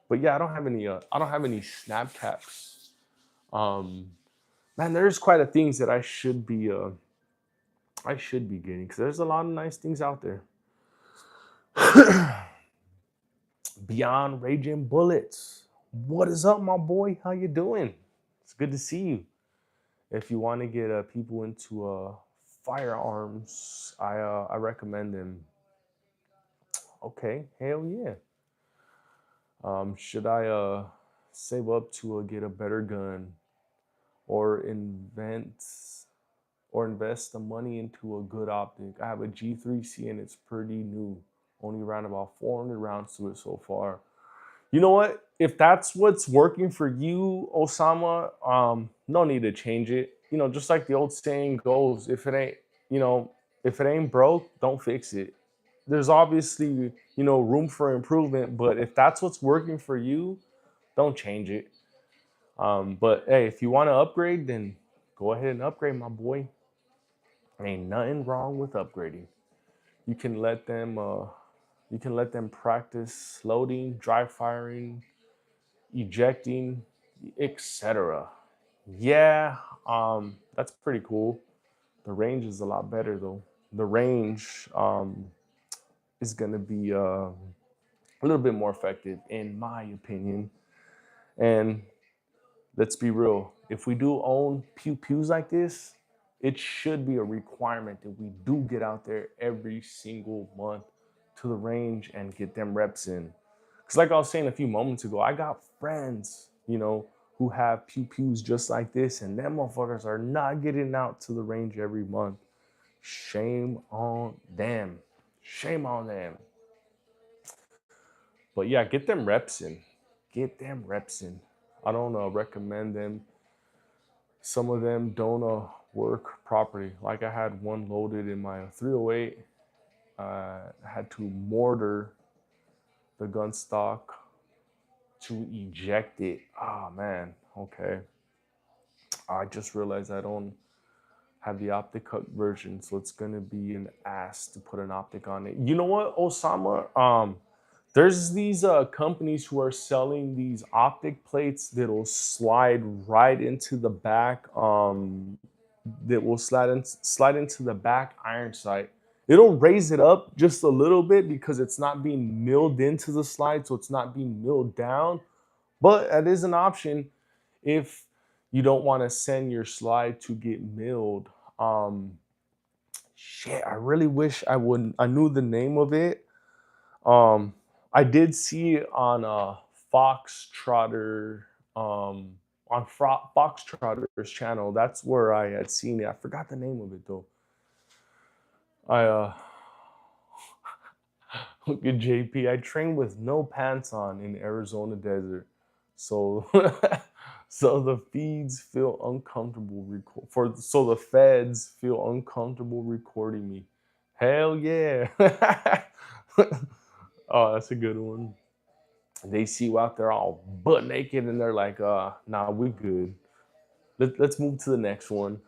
But yeah, I don't have any snap caps. Um, man, there's quite a things that I should be getting because there's a lot of nice things out there. Beyond Raging Bullets. What is up, my boy? How you doing? It's good to see you. If you want to get people into firearms, I recommend them. Okay, hell yeah. Should I save up to get a better gun, or invest the money into a good optic? I have a G3C and it's pretty new. Only around about 400 rounds to it so far. You know what? If that's what's working for you, Osama, no need to change it. Just like the old saying goes, if it ain't broke, don't fix it. there's obviously, room for improvement, but if that's what's working for you, don't change it. But hey, if you want to upgrade, then go ahead and upgrade, my boy. Ain't nothing wrong with upgrading. You can let them practice loading, dry firing, ejecting, etc. Yeah, that's pretty cool. The range is a lot better though. The range is gonna be a little bit more effective, in my opinion. And let's be real, if we do own pew pews like this, it should be a requirement that we do get out there every single month to the range and get them reps in. Because, like I was saying a few moments ago, I got friends, who have pew pews just like this, and them motherfuckers are not getting out to the range every month. Shame on them. Shame on them. But yeah, get them reps in. Get them reps in. I don't recommend them. Some of them don't work properly. Like I had one loaded in my 308. I had to mortar the gun stock to eject it. Ah, man. Okay. I just realized I don't have the optic cut version, so it's gonna be an ass to put an optic on it. You know what, Osama? There's these companies who are selling these optic plates that'll slide right into the back. That will slide into the back iron sight. It'll raise it up just a little bit because it's not being milled into the slide, so it's not being milled down. But that is an option if you don't want to send your slide to get milled. Um, Shit, I really wish I knew the name of it. Um, I did see it on Foxtrotter, um, Foxtrotter's channel. That's where I had seen it. I forgot the name of it though. I Look at JP. I trained with no pants on in Arizona desert, so so the feeds feel uncomfortable so the feds feel uncomfortable recording me. Hell yeah! Oh, that's a good one. They see you out there all butt naked, and they're like, nah, we good. Let's move to the next one."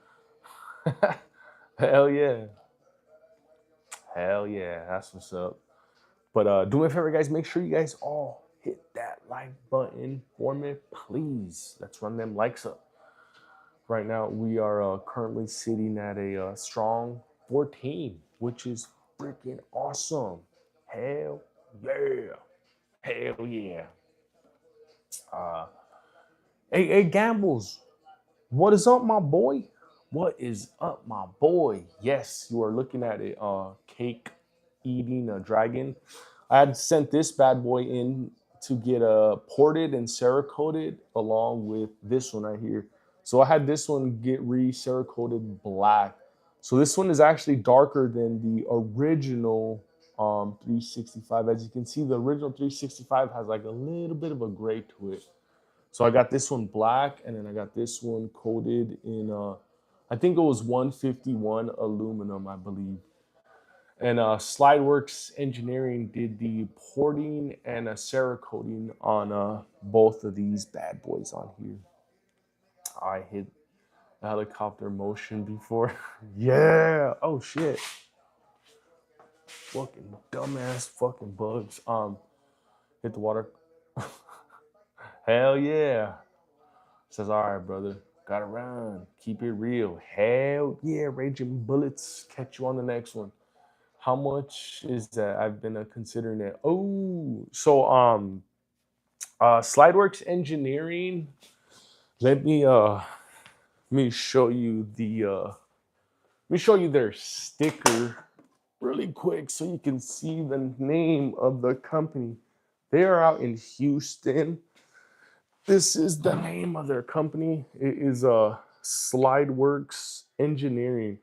Hell yeah. Hell yeah. That's what's up. But do me a favor, guys. Make sure you guys all hit that like button for me, please. Let's run them likes up. Right now, we are currently sitting at a strong 14, which is freaking awesome. Hell yeah. Hell yeah. Uh, hey, Gambles. What is up, my boy? What is up, my boy? Yes, you are looking at a cake eating a dragon. I had sent this bad boy in to get ported and cerakoted along with this one right here. So I had this one get re-cerakoted black. So this one is actually darker than the original 365. As you can see, the original 365 has like a little bit of a gray to it. So I got this one black, and then I got this one coated in, I think it was 151 aluminum, I believe. And Slideworks Engineering did the porting and a cerakoting on both of these bad boys on here. I hit the helicopter motion before. Yeah. Oh shit. Fucking dumbass fucking bugs. Hit the water. Hell yeah. Says, all right, brother, gotta run. Keep it real. Hell yeah, Raging Bullets. Catch you on the next one. How much is that? I've been considering it. Oh, so Slideworks Engineering. Let me show you let me show you their sticker really quick so you can see the name of the company. They are out in Houston. This is the name of their company. It is Slideworks Engineering.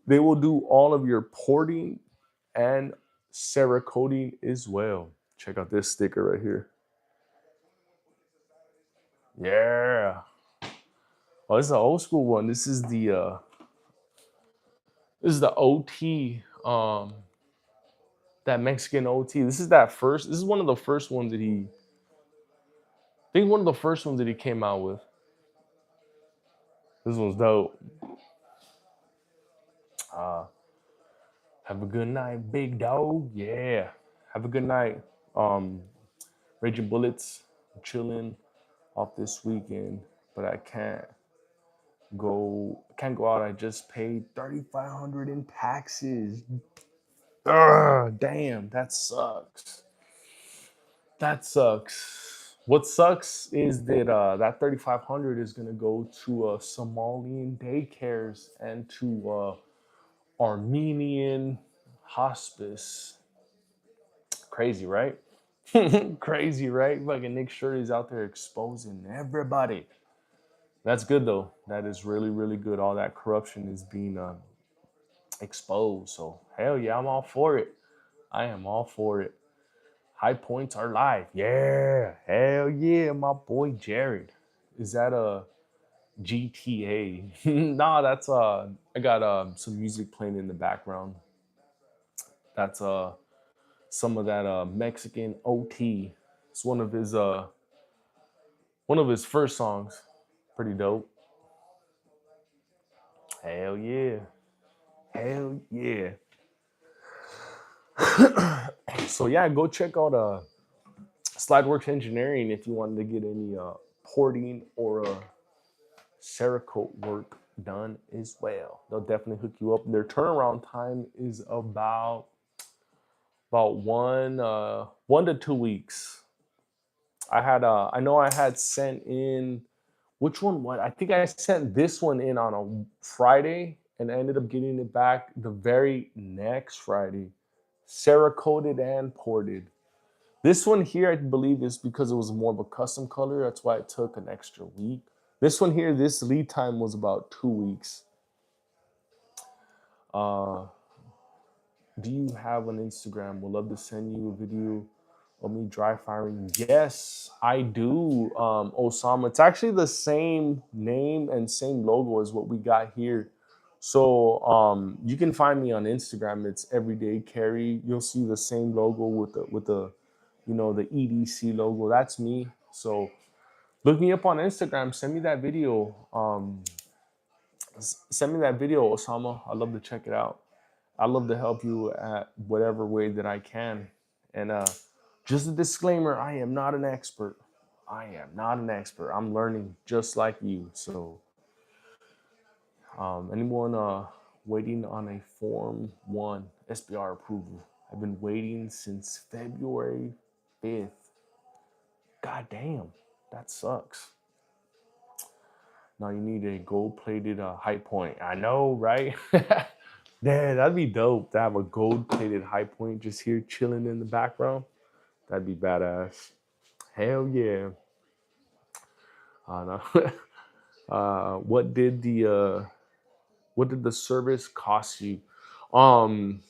They will do all of your porting and cerakoting as well. Check out this sticker right here. Yeah. Oh, this is an old school one. This is the OT That Mexican OT. This is that first. This is one of the first ones that he. I think one of the first ones that he came out with. This one's dope. Uh, have a good night, big dog. Yeah. Have a good night. Raging Bullets. I'm chilling off this weekend, but I can't go out. I just paid 3,500 in taxes. Ugh, damn, that sucks. That sucks. What sucks is that that 3,500 is gonna go to Somalian daycares and to Armenian hospice. Crazy, right? Crazy, right? Fucking Nick Shirley's out there exposing everybody. That's good though. That is really, really good. All that corruption is being exposed. So hell yeah, I'm all for it. I am all for it. High points are life. Yeah. Hell yeah, my boy Jared. Is that a GTA? Nah, that's I got some music playing in the background. That's some of that Mexican OT. It's one of his first songs. Pretty dope. Hell yeah. Hell yeah. So yeah, go check out Slideworks Engineering if you wanted to get any porting or Cerakote work done as well. They'll definitely hook you up. Their turnaround time is about 1 to 2 weeks. I know I had sent in which one what I think I sent this one in on a Friday and I ended up getting it back the very next Friday. Cerakoted and ported. This one here, I believe, is because it was more of a custom color. That's why it took an extra week. This one here, this lead time was about 2 weeks. Uh, do you have an Instagram? We'll love to send you a video of me dry firing. Yes, I do, Osama. It's actually the same name and same logo as what we got here. So you can find me on Instagram. It's Everyday Carry. You'll see the same logo with the the EDC logo. That's me. So look me up on Instagram. Send me that video. Send me that video, Osama. I'd love to check it out. I'd love to help you at whatever way that I can. And just a disclaimer, I am not an expert. I am not an expert. I'm learning just like you. So anyone waiting on a Form 1 SBR approval? I've been waiting since February 5th. God damn, that sucks. Now you need a gold-plated high point. I know, right? Yeah, that'd be dope to have a gold-plated high point just here chilling in the background. That'd be badass. Hell yeah. No. What did the service cost you? Um,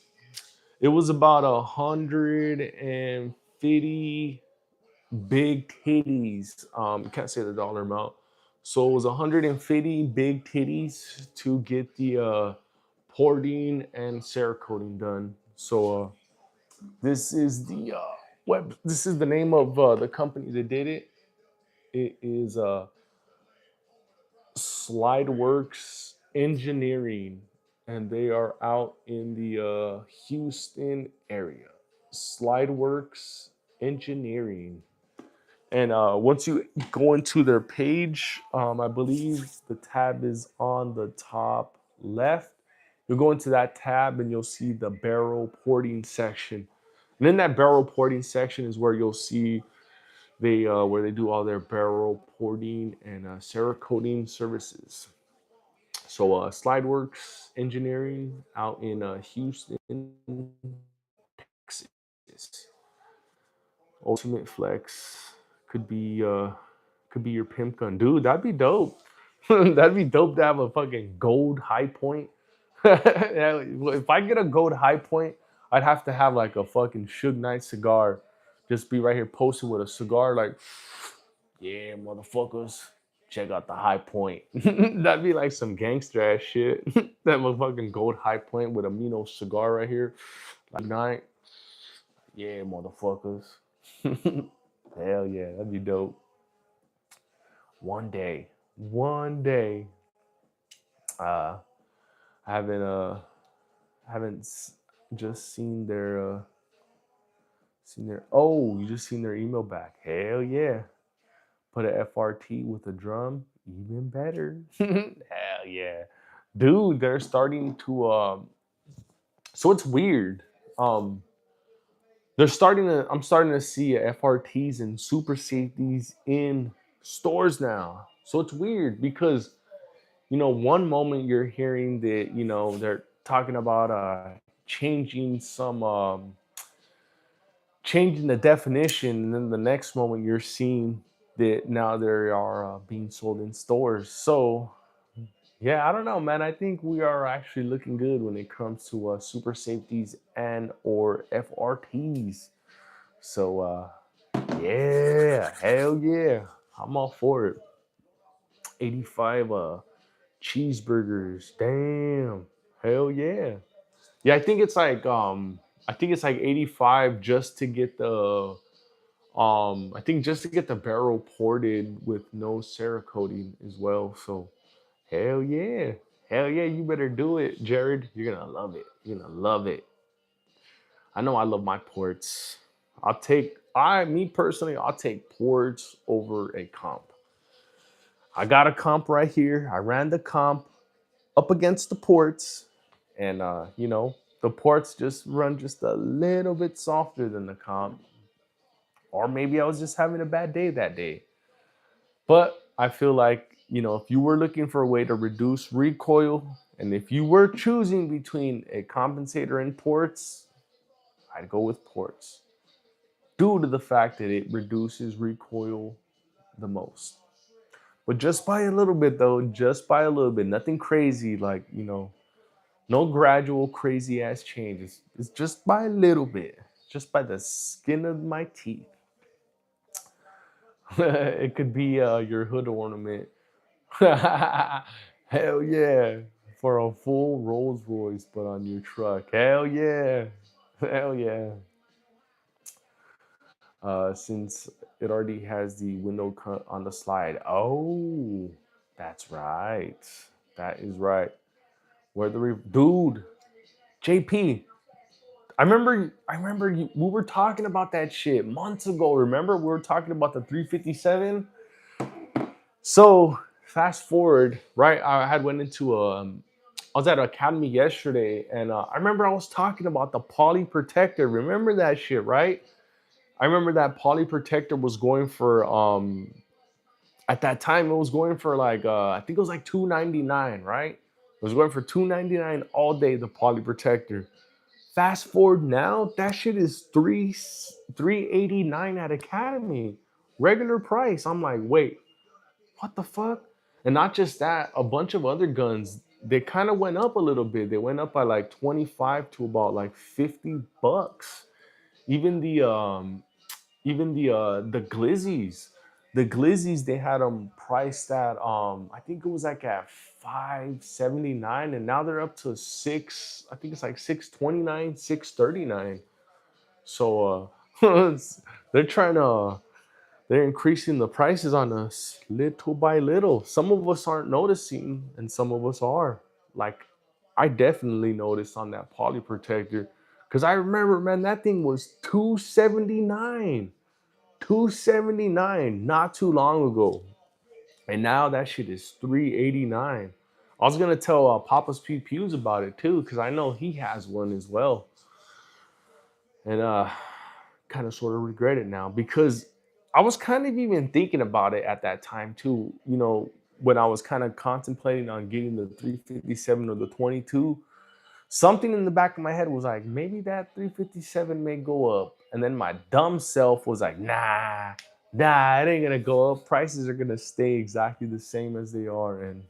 it was about 150 big titties. Can't say the dollar amount. So it was 150 big titties to get the porting and Cerakoting done. So this is the web. This is the name of the company that did it. It is Slideworks Engineering, and they are out in the Houston area. Slideworks Engineering. And once you go into their page, I believe the tab is on the top left. You'll go into that tab and you'll see the barrel porting section. And in that barrel porting section is where you'll see where they do all their barrel porting and Cerakoting services. So Slideworks Engineering out in Houston, Texas. Ultimate Flex could be your pimp gun, dude. That'd be dope. That'd be dope to have a fucking gold high point. Yeah, if I get a gold high point, I'd have to have like a fucking Suge Knight cigar. Just be right here posting with a cigar, like, yeah, motherfuckers, check out the high point. That'd be like some gangster ass shit. That motherfucking gold high point with a Mino cigar right here. Like, night. Yeah, motherfuckers. Hell yeah, that'd be dope. One day, uh, I haven't just seen their. Oh, you just seen their email back. Hell yeah. Put a FRT with a drum, even better. Hell yeah. Dude, they're starting to so it's weird. Um I'm starting to see FRTs and super safeties in stores now. So it's weird because one moment you're hearing that, they're talking about changing some changing the definition, and then the next moment you're seeing that now they are being sold in stores. So yeah, I don't know, man. I think we are actually looking good when it comes to super safeties and or FRTs. So yeah, hell yeah, I'm all for it. 85 cheeseburgers, damn, hell yeah. Yeah, I think it's like 85 just to get the I think just to get the barrel ported with no Cerakoting as well. So hell yeah. Hell yeah, you better do it, Jared. You're gonna love it. You're gonna love it. I know I love my ports. Me personally, I'll take ports over a comp. I got a comp right here. I ran the comp up against the ports, and the ports just run just a little bit softer than the comp. Or maybe I was just having a bad day that day. But I feel like, if you were looking for a way to reduce recoil, and if you were choosing between a compensator and ports, I'd go with ports due to the fact that it reduces recoil the most. But just by a little bit, though, just by a little bit, nothing crazy like, no gradual crazy ass changes. It's just by a little bit, just by the skin of my teeth. It could be your hood ornament. Hell yeah. For a full Rolls Royce, but on your truck. Hell yeah. Hell yeah. Since it already has the window cut on the slide. Oh, that's right. That is right. Dude, JP. We were talking about that shit months ago. Remember, we were talking about the 357. So fast forward, right? I was at Academy yesterday, and I remember I was talking about the poly protector. Remember that shit, right? I remember that poly protector was going for at that time it was going for like I think it was like 299, right? It was going for 299 all day, the poly protector. Fast forward now, that shit is 389 at Academy. Regular price. I'm like, wait, what the fuck? And not just that, a bunch of other guns, they kind of went up a little bit. They went up by like 25 to about like $50. Even the glizzies. The glizzies, they had them priced at I think it was like at 579, and now they're up to I think it's like 629, 639. So they're trying to they're increasing the prices on us little by little. Some of us aren't noticing, and some of us are. Like, I definitely noticed on that poly protector. Because I remember, man, that thing was 279. 279 not too long ago. And now that shit is 389. I was gonna tell Papa's Pew Pews about it too, because I know he has one as well. And kind of sort of regret it now because I was kind of even thinking about it at that time too. When I was kind of contemplating on getting the 357 or the 22, something in the back of my head was like, maybe that 357 may go up. And then my dumb self was like, nah, it ain't gonna go up. Prices are gonna stay exactly the same as they are. And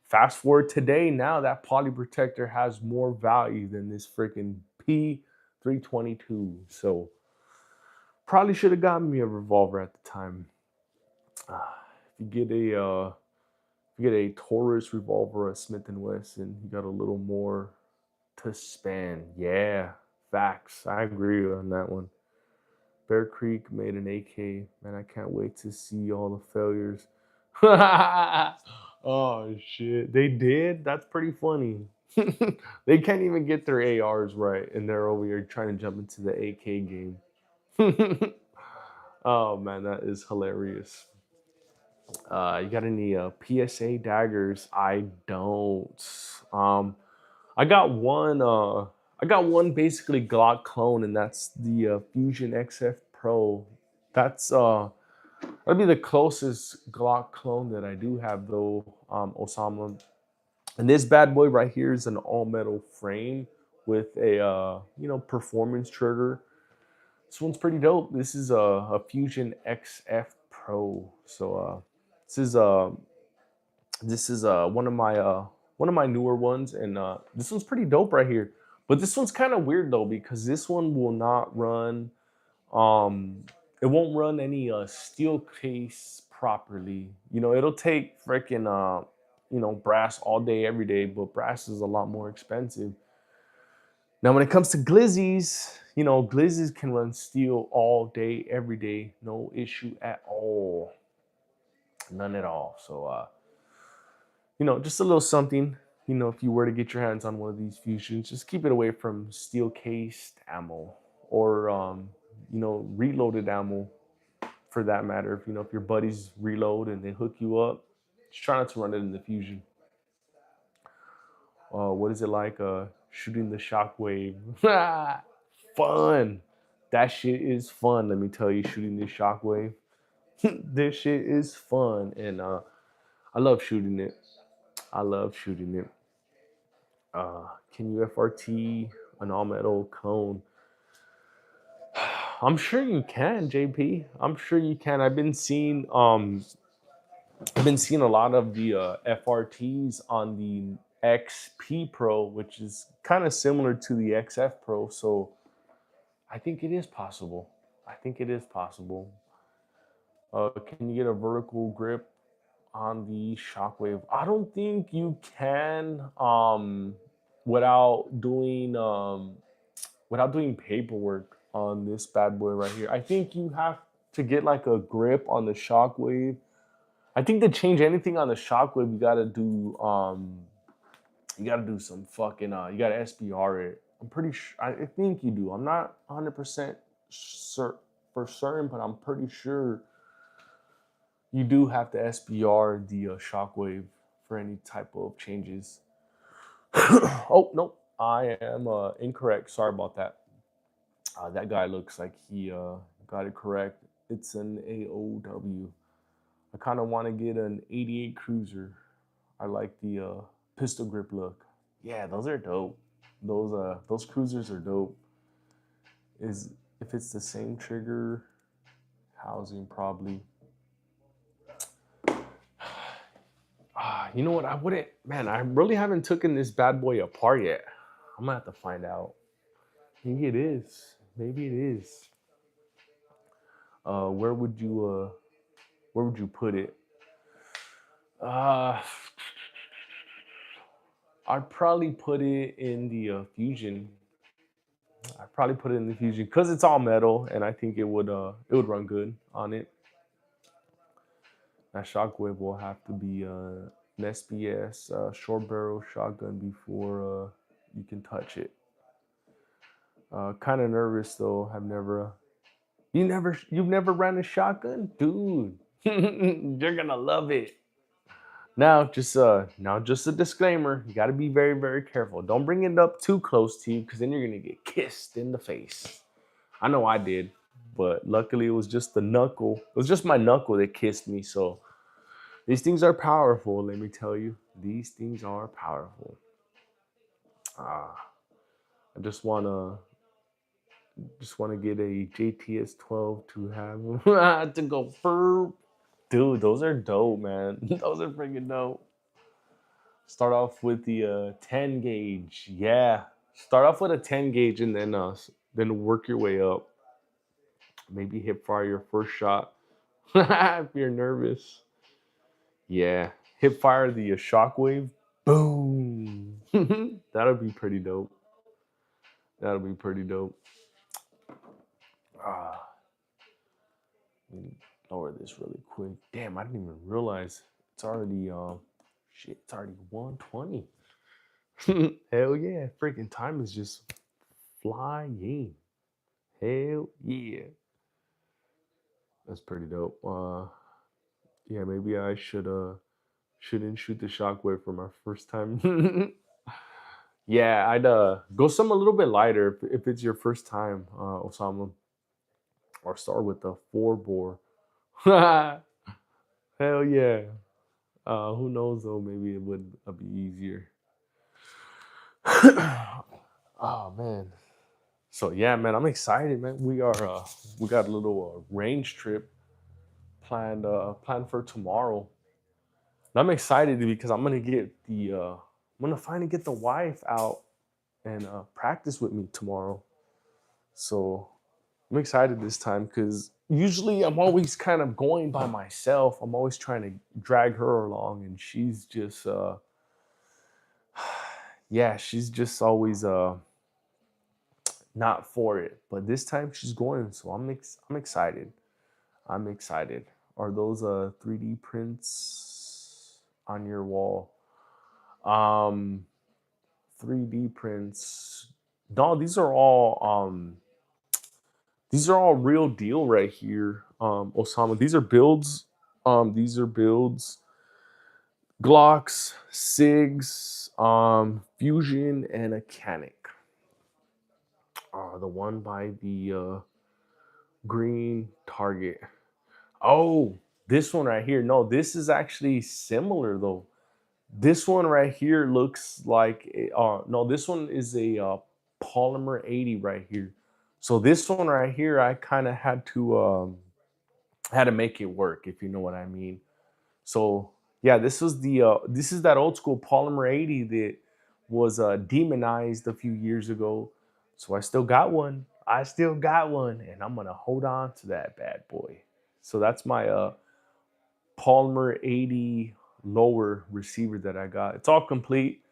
fast forward today, now that poly protector has more value than this freaking P322. So probably should have gotten me a revolver at the time. If you get a Taurus revolver, a Smith and Wesson, you got a little more to spend. Yeah, Facts. I agree on that one. Bear Creek made an AK. Man, I can't wait to see all the failures. Oh shit. They did? That's pretty funny. They can't even get their ARs right, and they're over here trying to jump into the AK game. Oh man, that is hilarious. You got any PSA daggers? I don't. Um, I got one. I got one basically Glock clone, and that's the Fusion XF Pro. That's that'd be the closest Glock clone that I do have, though. Osama, and this bad boy right here is an all metal frame with a performance trigger. This one's pretty dope. This is a Fusion XF Pro. So this is uh this is one of my newer ones, and this one's pretty dope right here. But this one's kind of weird though because this one will not run. Um, it won't run any steel case properly. You know, it'll take freaking brass all day every day, but brass is a lot more expensive. Now, when it comes to glizzies, glizzies can run steel all day, every day, no issue at all, none at all. So, just a little something. If you were to get your hands on one of these fusions, just keep it away from steel cased ammo or, reloaded ammo for that matter. If your buddies reload and they hook you up, just try not to run it in the fusion. What is it like shooting the shockwave? Fun. That shit is fun. Let me tell you, shooting this shockwave. This shit is fun, and I love shooting it. I love shooting it. Can you FRT an all metal cone? I'm sure you can, JP. I'm sure you can. I've been seeing a lot of the FRTs on the XP Pro, which is kind of similar to the XF Pro. So I think it is possible. I think it is possible. Can you get a vertical grip on the Shockwave? I don't think you can without doing paperwork on this bad boy right here. I think you have to get like a grip on the Shockwave. I think to change anything on the Shockwave, you gotta do some fucking you gotta SBR it. I'm pretty sure. I think you do. I'm not 100% for certain, but I'm pretty sure you do have to SBR the Shockwave for any type of changes. Oh no, I am incorrect. Sorry about that. That guy looks like he got it correct. It's an AOW. I kind of want to get an 88 Cruiser. I like the pistol grip look. Yeah, those are dope. Those cruisers are dope. Is if it's the same trigger housing probably. You know what? I wouldn't. Man, I really haven't taken this bad boy apart yet. I'm gonna have to find out. Maybe it is. Maybe it is. Where would you put it? Uh, I'd probably put it in the Fusion. I'd probably put it in the Fusion because it's all metal, and I think it would run good on it. That shockwave will have to be an SBS short barrel shotgun before you can touch it. Kind of nervous though. You've never ran a shotgun, dude. You're gonna love it. Now just a disclaimer. You got to be very very careful. Don't bring it up too close to you because then you're gonna get kissed in the face. I know I did, but luckily it was just the knuckle. It was just my knuckle that kissed me. So these things are powerful. Let me tell you, these things are powerful. I just wanna get a JTS 12 to have to go fur. Dude, those are dope, man. Those are freaking dope. Start off with the 10 gauge. Yeah. Start off with a 10 gauge and then work your way up. Maybe hip fire your first shot if you're nervous. Yeah. Hip fire the shockwave. Boom. That'll be pretty dope. That'll be pretty dope. Ah, let me lower this really quick. Damn, I didn't even realize it's already shit. It's already 1:20. Hell yeah, freaking time is just flying. Hell yeah, that's pretty dope. Yeah, maybe I shouldn't shoot the shockwave for my first time. Yeah, I'd go some a little bit lighter if it's your first time, Osama, or start with the 4 bore. Hell yeah. Who knows though? Maybe it would be easier. Oh man. So yeah, man, I'm excited, man. We got a little range trip planned for tomorrow. And I'm excited because I'm gonna finally get the wife out and practice with me tomorrow. So I'm excited this time because usually I'm always kind of going by myself. I'm always trying to drag her along, and she's just yeah, she's just always not for it. But this time she's going, so I'm excited. I'm excited. Are those 3D prints on your wall? Um 3D prints. No, these are all real deal right here. Osama. These are builds. Glocks, SIGs, Fusion, and a Canic. The one by the green target. Oh, this one right here. No, this is actually similar though. This one right here looks like no, this one is a polymer 80 right here. So this one right here, I kind of had to make it work, if you know what I mean. So yeah, this is that old school polymer 80 that was demonized a few years ago. So I still got one. I still got one, and I'm gonna hold on to that bad boy. So that's my polymer 80 lower receiver that I got. It's all complete.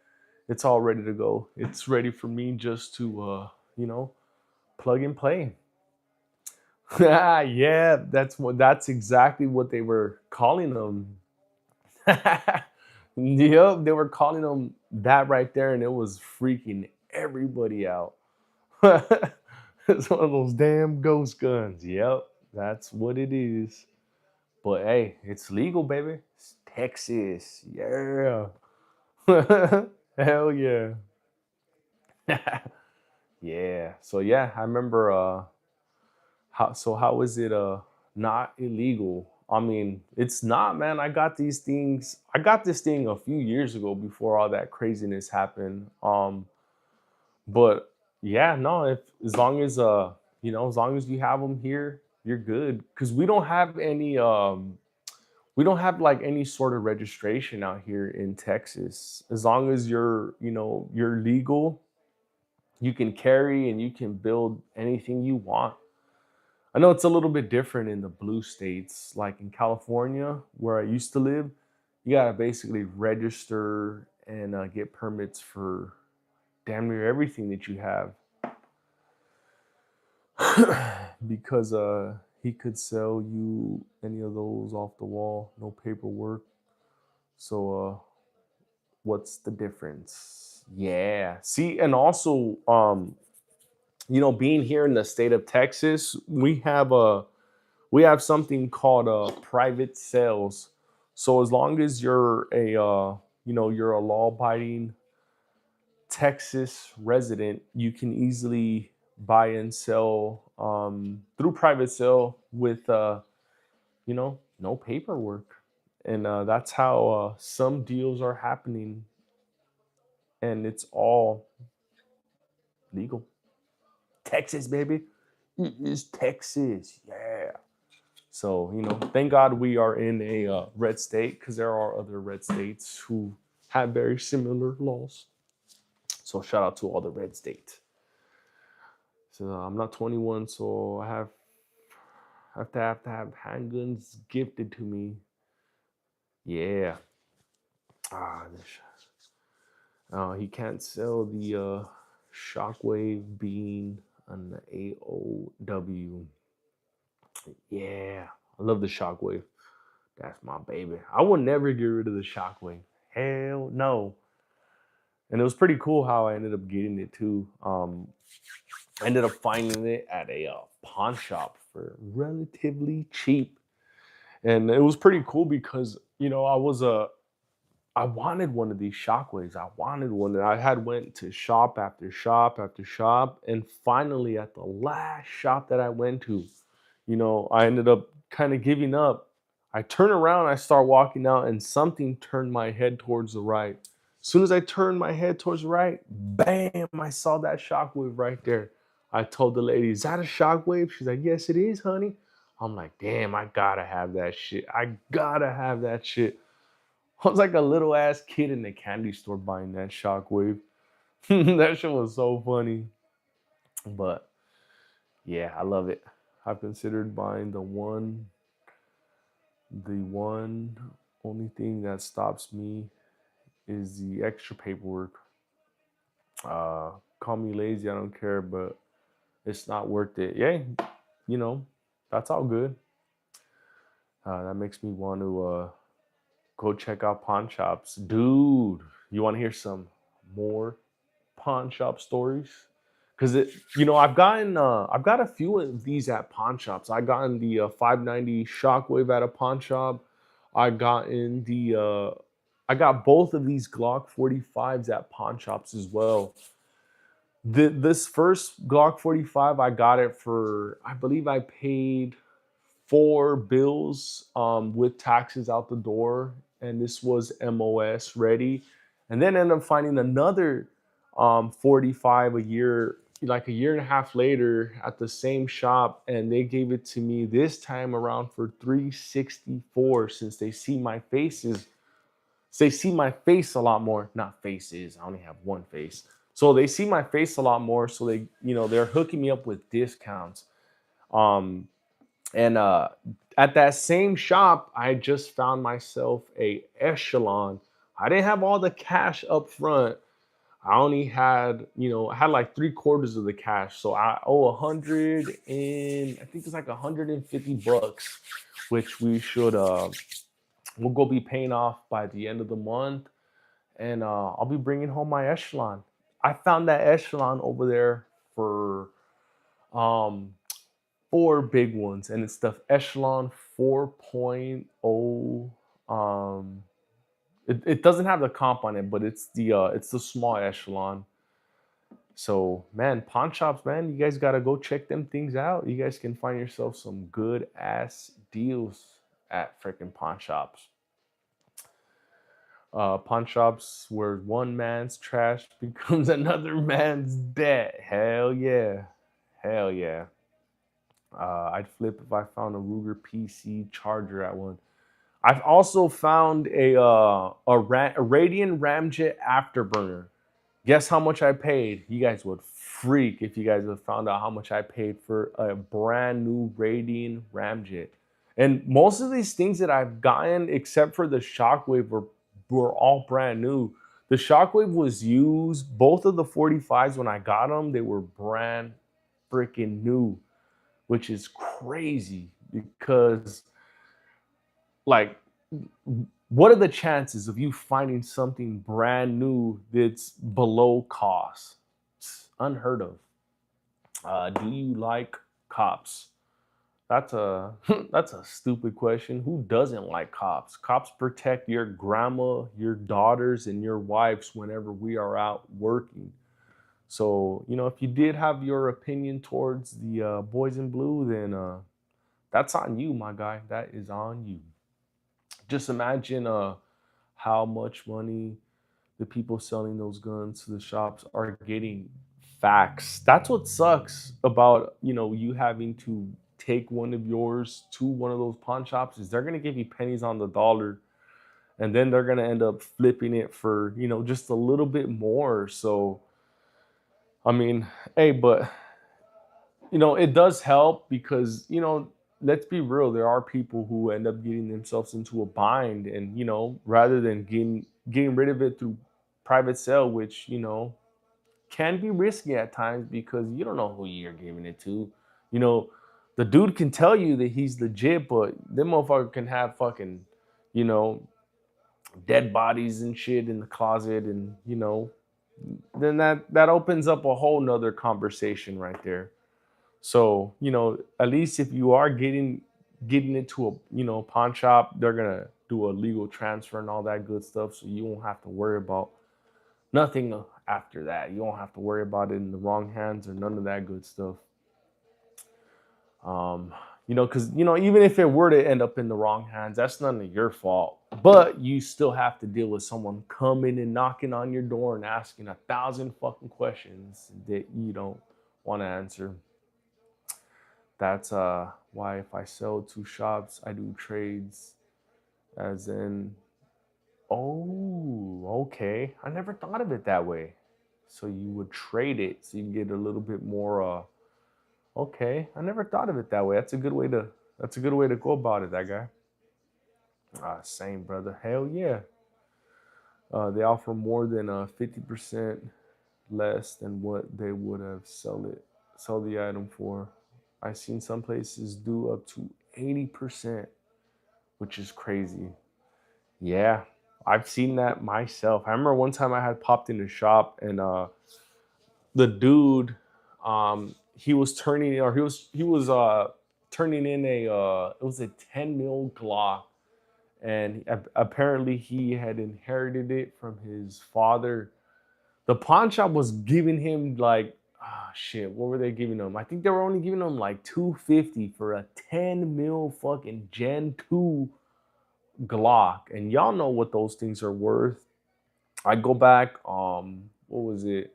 It's all ready to go. It's ready for me just to plug and play. Yeah, that's exactly what they were calling them. Yep, they were calling them that right there, and it was freaking everybody out. It's one of those damn ghost guns. Yep, that's what it is. But hey, it's legal, baby. It's Texas. Yeah. Hell yeah. Yeah. So yeah, I remember how is it not illegal? I mean, it's not, man. I got this thing a few years ago before all that craziness happened. But yeah, no, if as long as as long as you have them here, you're good. Cause we don't have like any sort of registration out here in Texas. As long as you're legal, you can carry and you can build anything you want. I know it's a little bit different in the blue states, like in California, where I used to live. You gotta basically register and get permits for damn near everything that you have, because he could sell you any of those off the wall, no paperwork. So what's the difference? Yeah. See, and also being here in the state of Texas, we have something called private sales. So as long as you're a law abiding Texas resident, you can easily buy and sell through private sale with no paperwork, and that's how some deals are happening, and it's all legal. Texas, baby, it is Texas, yeah. So thank God we are in a red state, because there are other red states who have very similar laws. So shout out to all the red states. So I'm not 21, so I have to have handguns gifted to me. Yeah. Ah, he can't sell the Shockwave being an AOW. Yeah, I love the Shockwave. That's my baby. I will never get rid of the Shockwave. Hell no. And it was pretty cool how I ended up getting it too. I ended up finding it at a pawn shop for relatively cheap, and it was pretty cool because I wanted one of these shockwaves. I wanted one, and I had went to shop after shop after shop, and finally at the last shop that I went to, I ended up kind of giving up. I turn around, I start walking out, and something turned my head towards the right. As soon as I turned my head towards the right, bam, I saw that shockwave right there. I told the lady, "Is that a shockwave?" She's like, "Yes, it is, honey." I'm like, "Damn, I gotta have that shit. I gotta have that shit." I was like a little ass kid in the candy store buying that shockwave. That shit was so funny. But yeah, I love it. I've considered buying the one only thing that stops me is the extra paperwork. Uh Call me lazy, I don't care, but it's not worth it. Yeah, you know, that's all good. That makes me want to go check out pawn shops. Dude, you want to hear some more pawn shop stories? Because I've got a few of these at pawn shops. I got in the 590 Shockwave at a pawn shop. I got in the I got both of these Glock 45s at pawn shops as well. This first Glock 45, I got it for, I believe I paid 4 bills with taxes out the door, and this was MOS ready. And then ended up finding another 45 a year, like a year and a half later at the same shop, and they gave it to me this time around for 364 since they see my face a lot more. Not faces, I only have one face. So they see my face a lot more, so they're hooking me up with discounts. Um, and At that same shop, I just found myself a echelon. I didn't have all the cash up front. I only had, I had like 3 quarters of the cash. So I owe 100 and I think it's like $150, which we'll go be paying off by the end of the month. And I'll be bringing home my echelon. I found that echelon over there for um 4 big ones, and it's the Echelon 4.0. It doesn't have the comp on it, but it's the small Echelon. So man, pawn shops, man, you guys gotta go check them things out. You guys can find yourself some good ass deals at freaking pawn shops. Pawn shops where one man's trash becomes another man's debt. Hell yeah, hell yeah. I'd flip if I found a Ruger PC charger at one. I've also found a Radian Ramjet afterburner. Guess how much I paid? You guys would freak if you guys would found out how much I paid for a brand new Radian Ramjet. And most of these things that I've gotten, except for the Shockwave, were all brand new. The Shockwave was used. Both of the 45s when I got them, they were brand freaking new, which is crazy because, like, what are the chances of you finding something brand new that's below cost? It's unheard of. Do you like cops? That's a that's a stupid question. Who doesn't like cops? Cops protect your grandma, your daughters, and your wives whenever we are out working. So, if you did have your opinion towards the boys in blue, then that's on you, my guy. That is on you. Just imagine how much money the people selling those guns to the shops are getting. Facts. That's what sucks about, you having to take one of yours to one of those pawn shops, is they're going to give you pennies on the dollar, and then they're going to end up flipping it for, just a little bit more. So, I mean, hey, but it does help because, let's be real, there are people who end up getting themselves into a bind, and, rather than getting rid of it through private sale, which, can be risky at times because you don't know who you're giving it to. You know, the dude can tell you that he's legit, but them motherfucker can have fucking, you know, dead bodies and shit in the closet, and then that opens up a whole nother conversation right there. So, at least if you are getting it to a pawn shop, they're gonna do a legal transfer and all that good stuff. So you won't have to worry about nothing after that. You won't have to worry about it in the wrong hands or none of that good stuff. Um, because even if it were to end up in the wrong hands, that's none of your fault. But you still have to deal with someone coming and knocking on your door and asking 1,000 fucking questions that you don't want to answer. That's why if I sell to shops, I do trades, as in, oh, okay. I never thought of it that way. So you would trade it so you can get a little bit more okay. I never thought of it that way. That's a good way to go about it, that guy. Same brother. Hell yeah. They offer more than 50% less than what they would have sell the item for. I've seen some places do up to 80%, which is crazy. Yeah, I've seen that myself. I remember one time I had popped in the shop, and the dude, he was turning, or he was turning in it was a 10 mil Glock, and apparently he had inherited it from his father. The pawn shop was giving him like, shit, what were they giving him? I think they were only giving him like 250 for a 10 mil fucking Gen 2 Glock. And y'all know what those things are worth. I go back, what was it?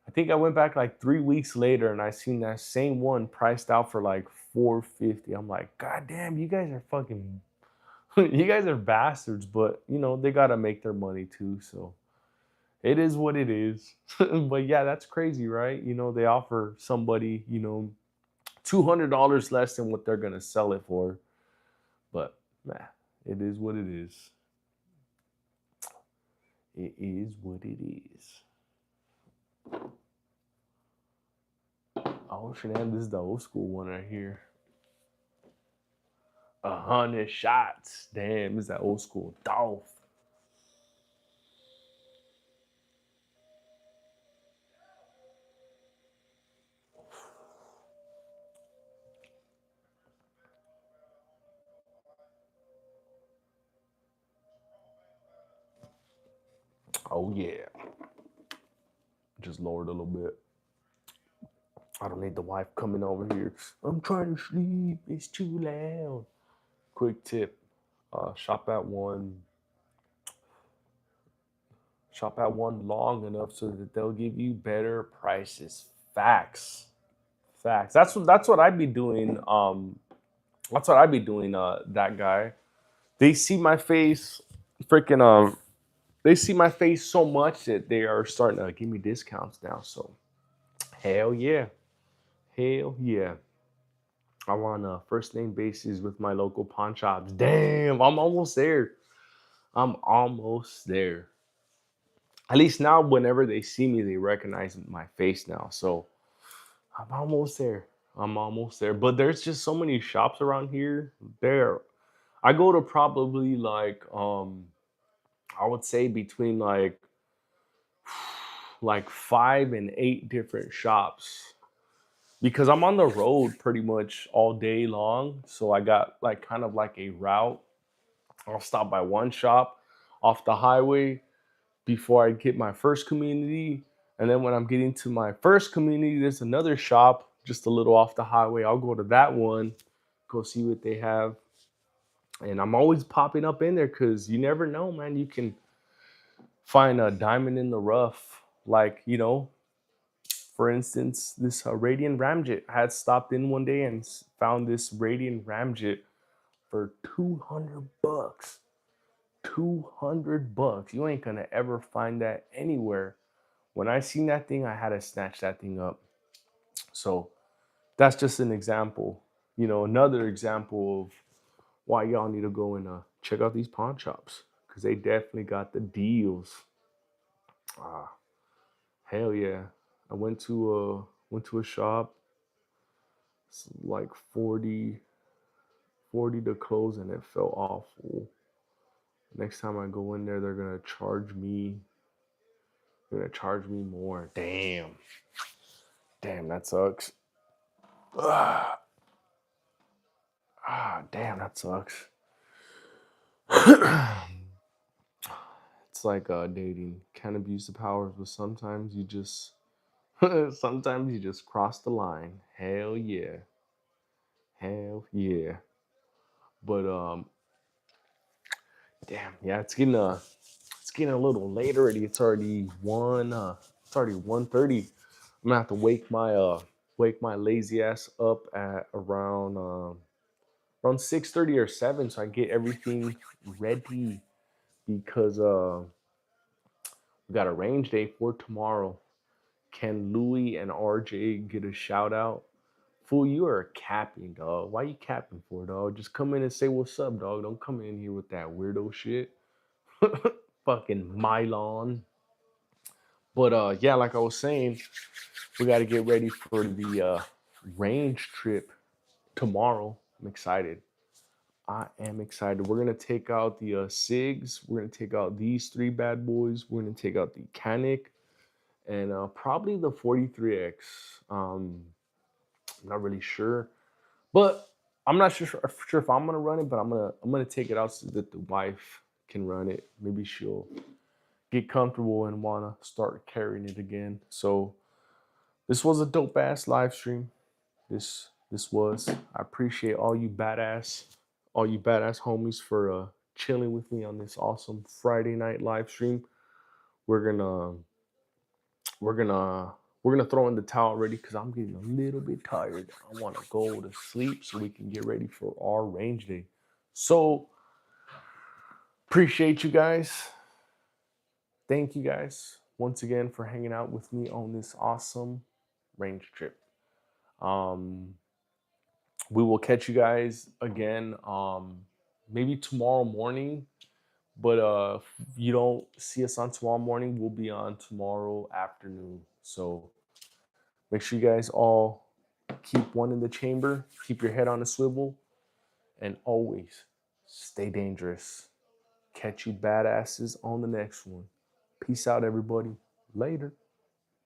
I think I went back like 3 weeks later and I seen that same one priced out for like 450. I'm like, God damn, you guys are fucking you guys are bastards, but they gotta make their money too, so it is what it is. But yeah, that's crazy, right? They offer somebody, $200 less than what they're gonna sell it for. But nah, it is what it is. It is what it is. Oh shit, this is the old school one right here. 100 shots. Damn, this is that old school Dolph. Oh yeah. Just lowered a little bit. I don't need the wife coming over here. I'm trying to sleep. It's too loud. Quick tip. Shop at one. Shop at one long enough so that they'll give you better prices. Facts. Facts. That's what I'd be doing. That's what I'd be doing. That guy. They see my face, freaking. They see my face so much that they are starting to give me discounts now. So, hell yeah, hell yeah. I'm on a first name basis with my local pawn shops. Damn, I'm almost there. I'm almost there. At least now, whenever they see me, they recognize my face now. So I'm almost there. I'm almost there. But there's just so many shops around here. There, I go to probably like I would say between like 5 and 8 different shops because I'm on the road pretty much all day long. So I got like kind of like a route. I'll stop by one shop off the highway before I hit my first community. And then when I'm getting to my first community, there's another shop just a little off the highway. I'll go to that one, go see what they have. And I'm always popping up in there because you never know, man. You can find a diamond in the rough. Like, for instance, this Radiant Ramjet. I had stopped in one day and found this Radiant Ramjet for $200. $200. You ain't gonna ever find that anywhere. When I seen that thing, I had to snatch that thing up. So that's just an example. Another example of why y'all need to go and check out these pawn shops because they definitely got the deals. Ah, hell yeah. I went to a shop. It's like 40 to close, and it felt awful. Next time I go in there, they're gonna charge me. They're gonna charge me more. Damn, that sucks. Ah, damn, that sucks. It's like dating. Can't abuse the powers, but sometimes you just, sometimes you just cross the line. Hell yeah. But damn, yeah, it's getting a little late already. It's already 1:30. I'm gonna have to wake my lazy ass up at around 6:30 or 7 so I get everything ready because we got a range day for tomorrow. Can Louie and RJ get a shout out? Fool, you are capping, dog. Why you capping for, dog? Just come in and say what's up, dog. Don't come in here with that weirdo shit. Fucking Mylon. But yeah, like I was saying, we got to get ready for the range trip tomorrow. I'm excited. I am excited. We're gonna take out the SIGs. We're gonna take out these three bad boys. We're gonna take out the Canic and probably the 43X. I'm not really sure, but I'm not sure if I'm gonna run it. But I'm gonna take it out so that the wife can run it. Maybe she'll get comfortable and wanna start carrying it again. So this was a dope ass live stream. This was. I appreciate all you badass homies for chilling with me on this awesome Friday night live stream. We're gonna we're gonna we're gonna throw in the towel already because I'm getting a little bit tired. I want to go to sleep so we can get ready for our range day. So appreciate you guys. Thank you guys once again for hanging out with me on this awesome range trip. Um, we will catch you guys again maybe tomorrow morning. But if you don't see us on tomorrow morning, we'll be on tomorrow afternoon. So make sure you guys all keep one in the chamber, keep your head on a swivel, and always stay dangerous. Catch you badasses on the next one. Peace out, everybody. Later.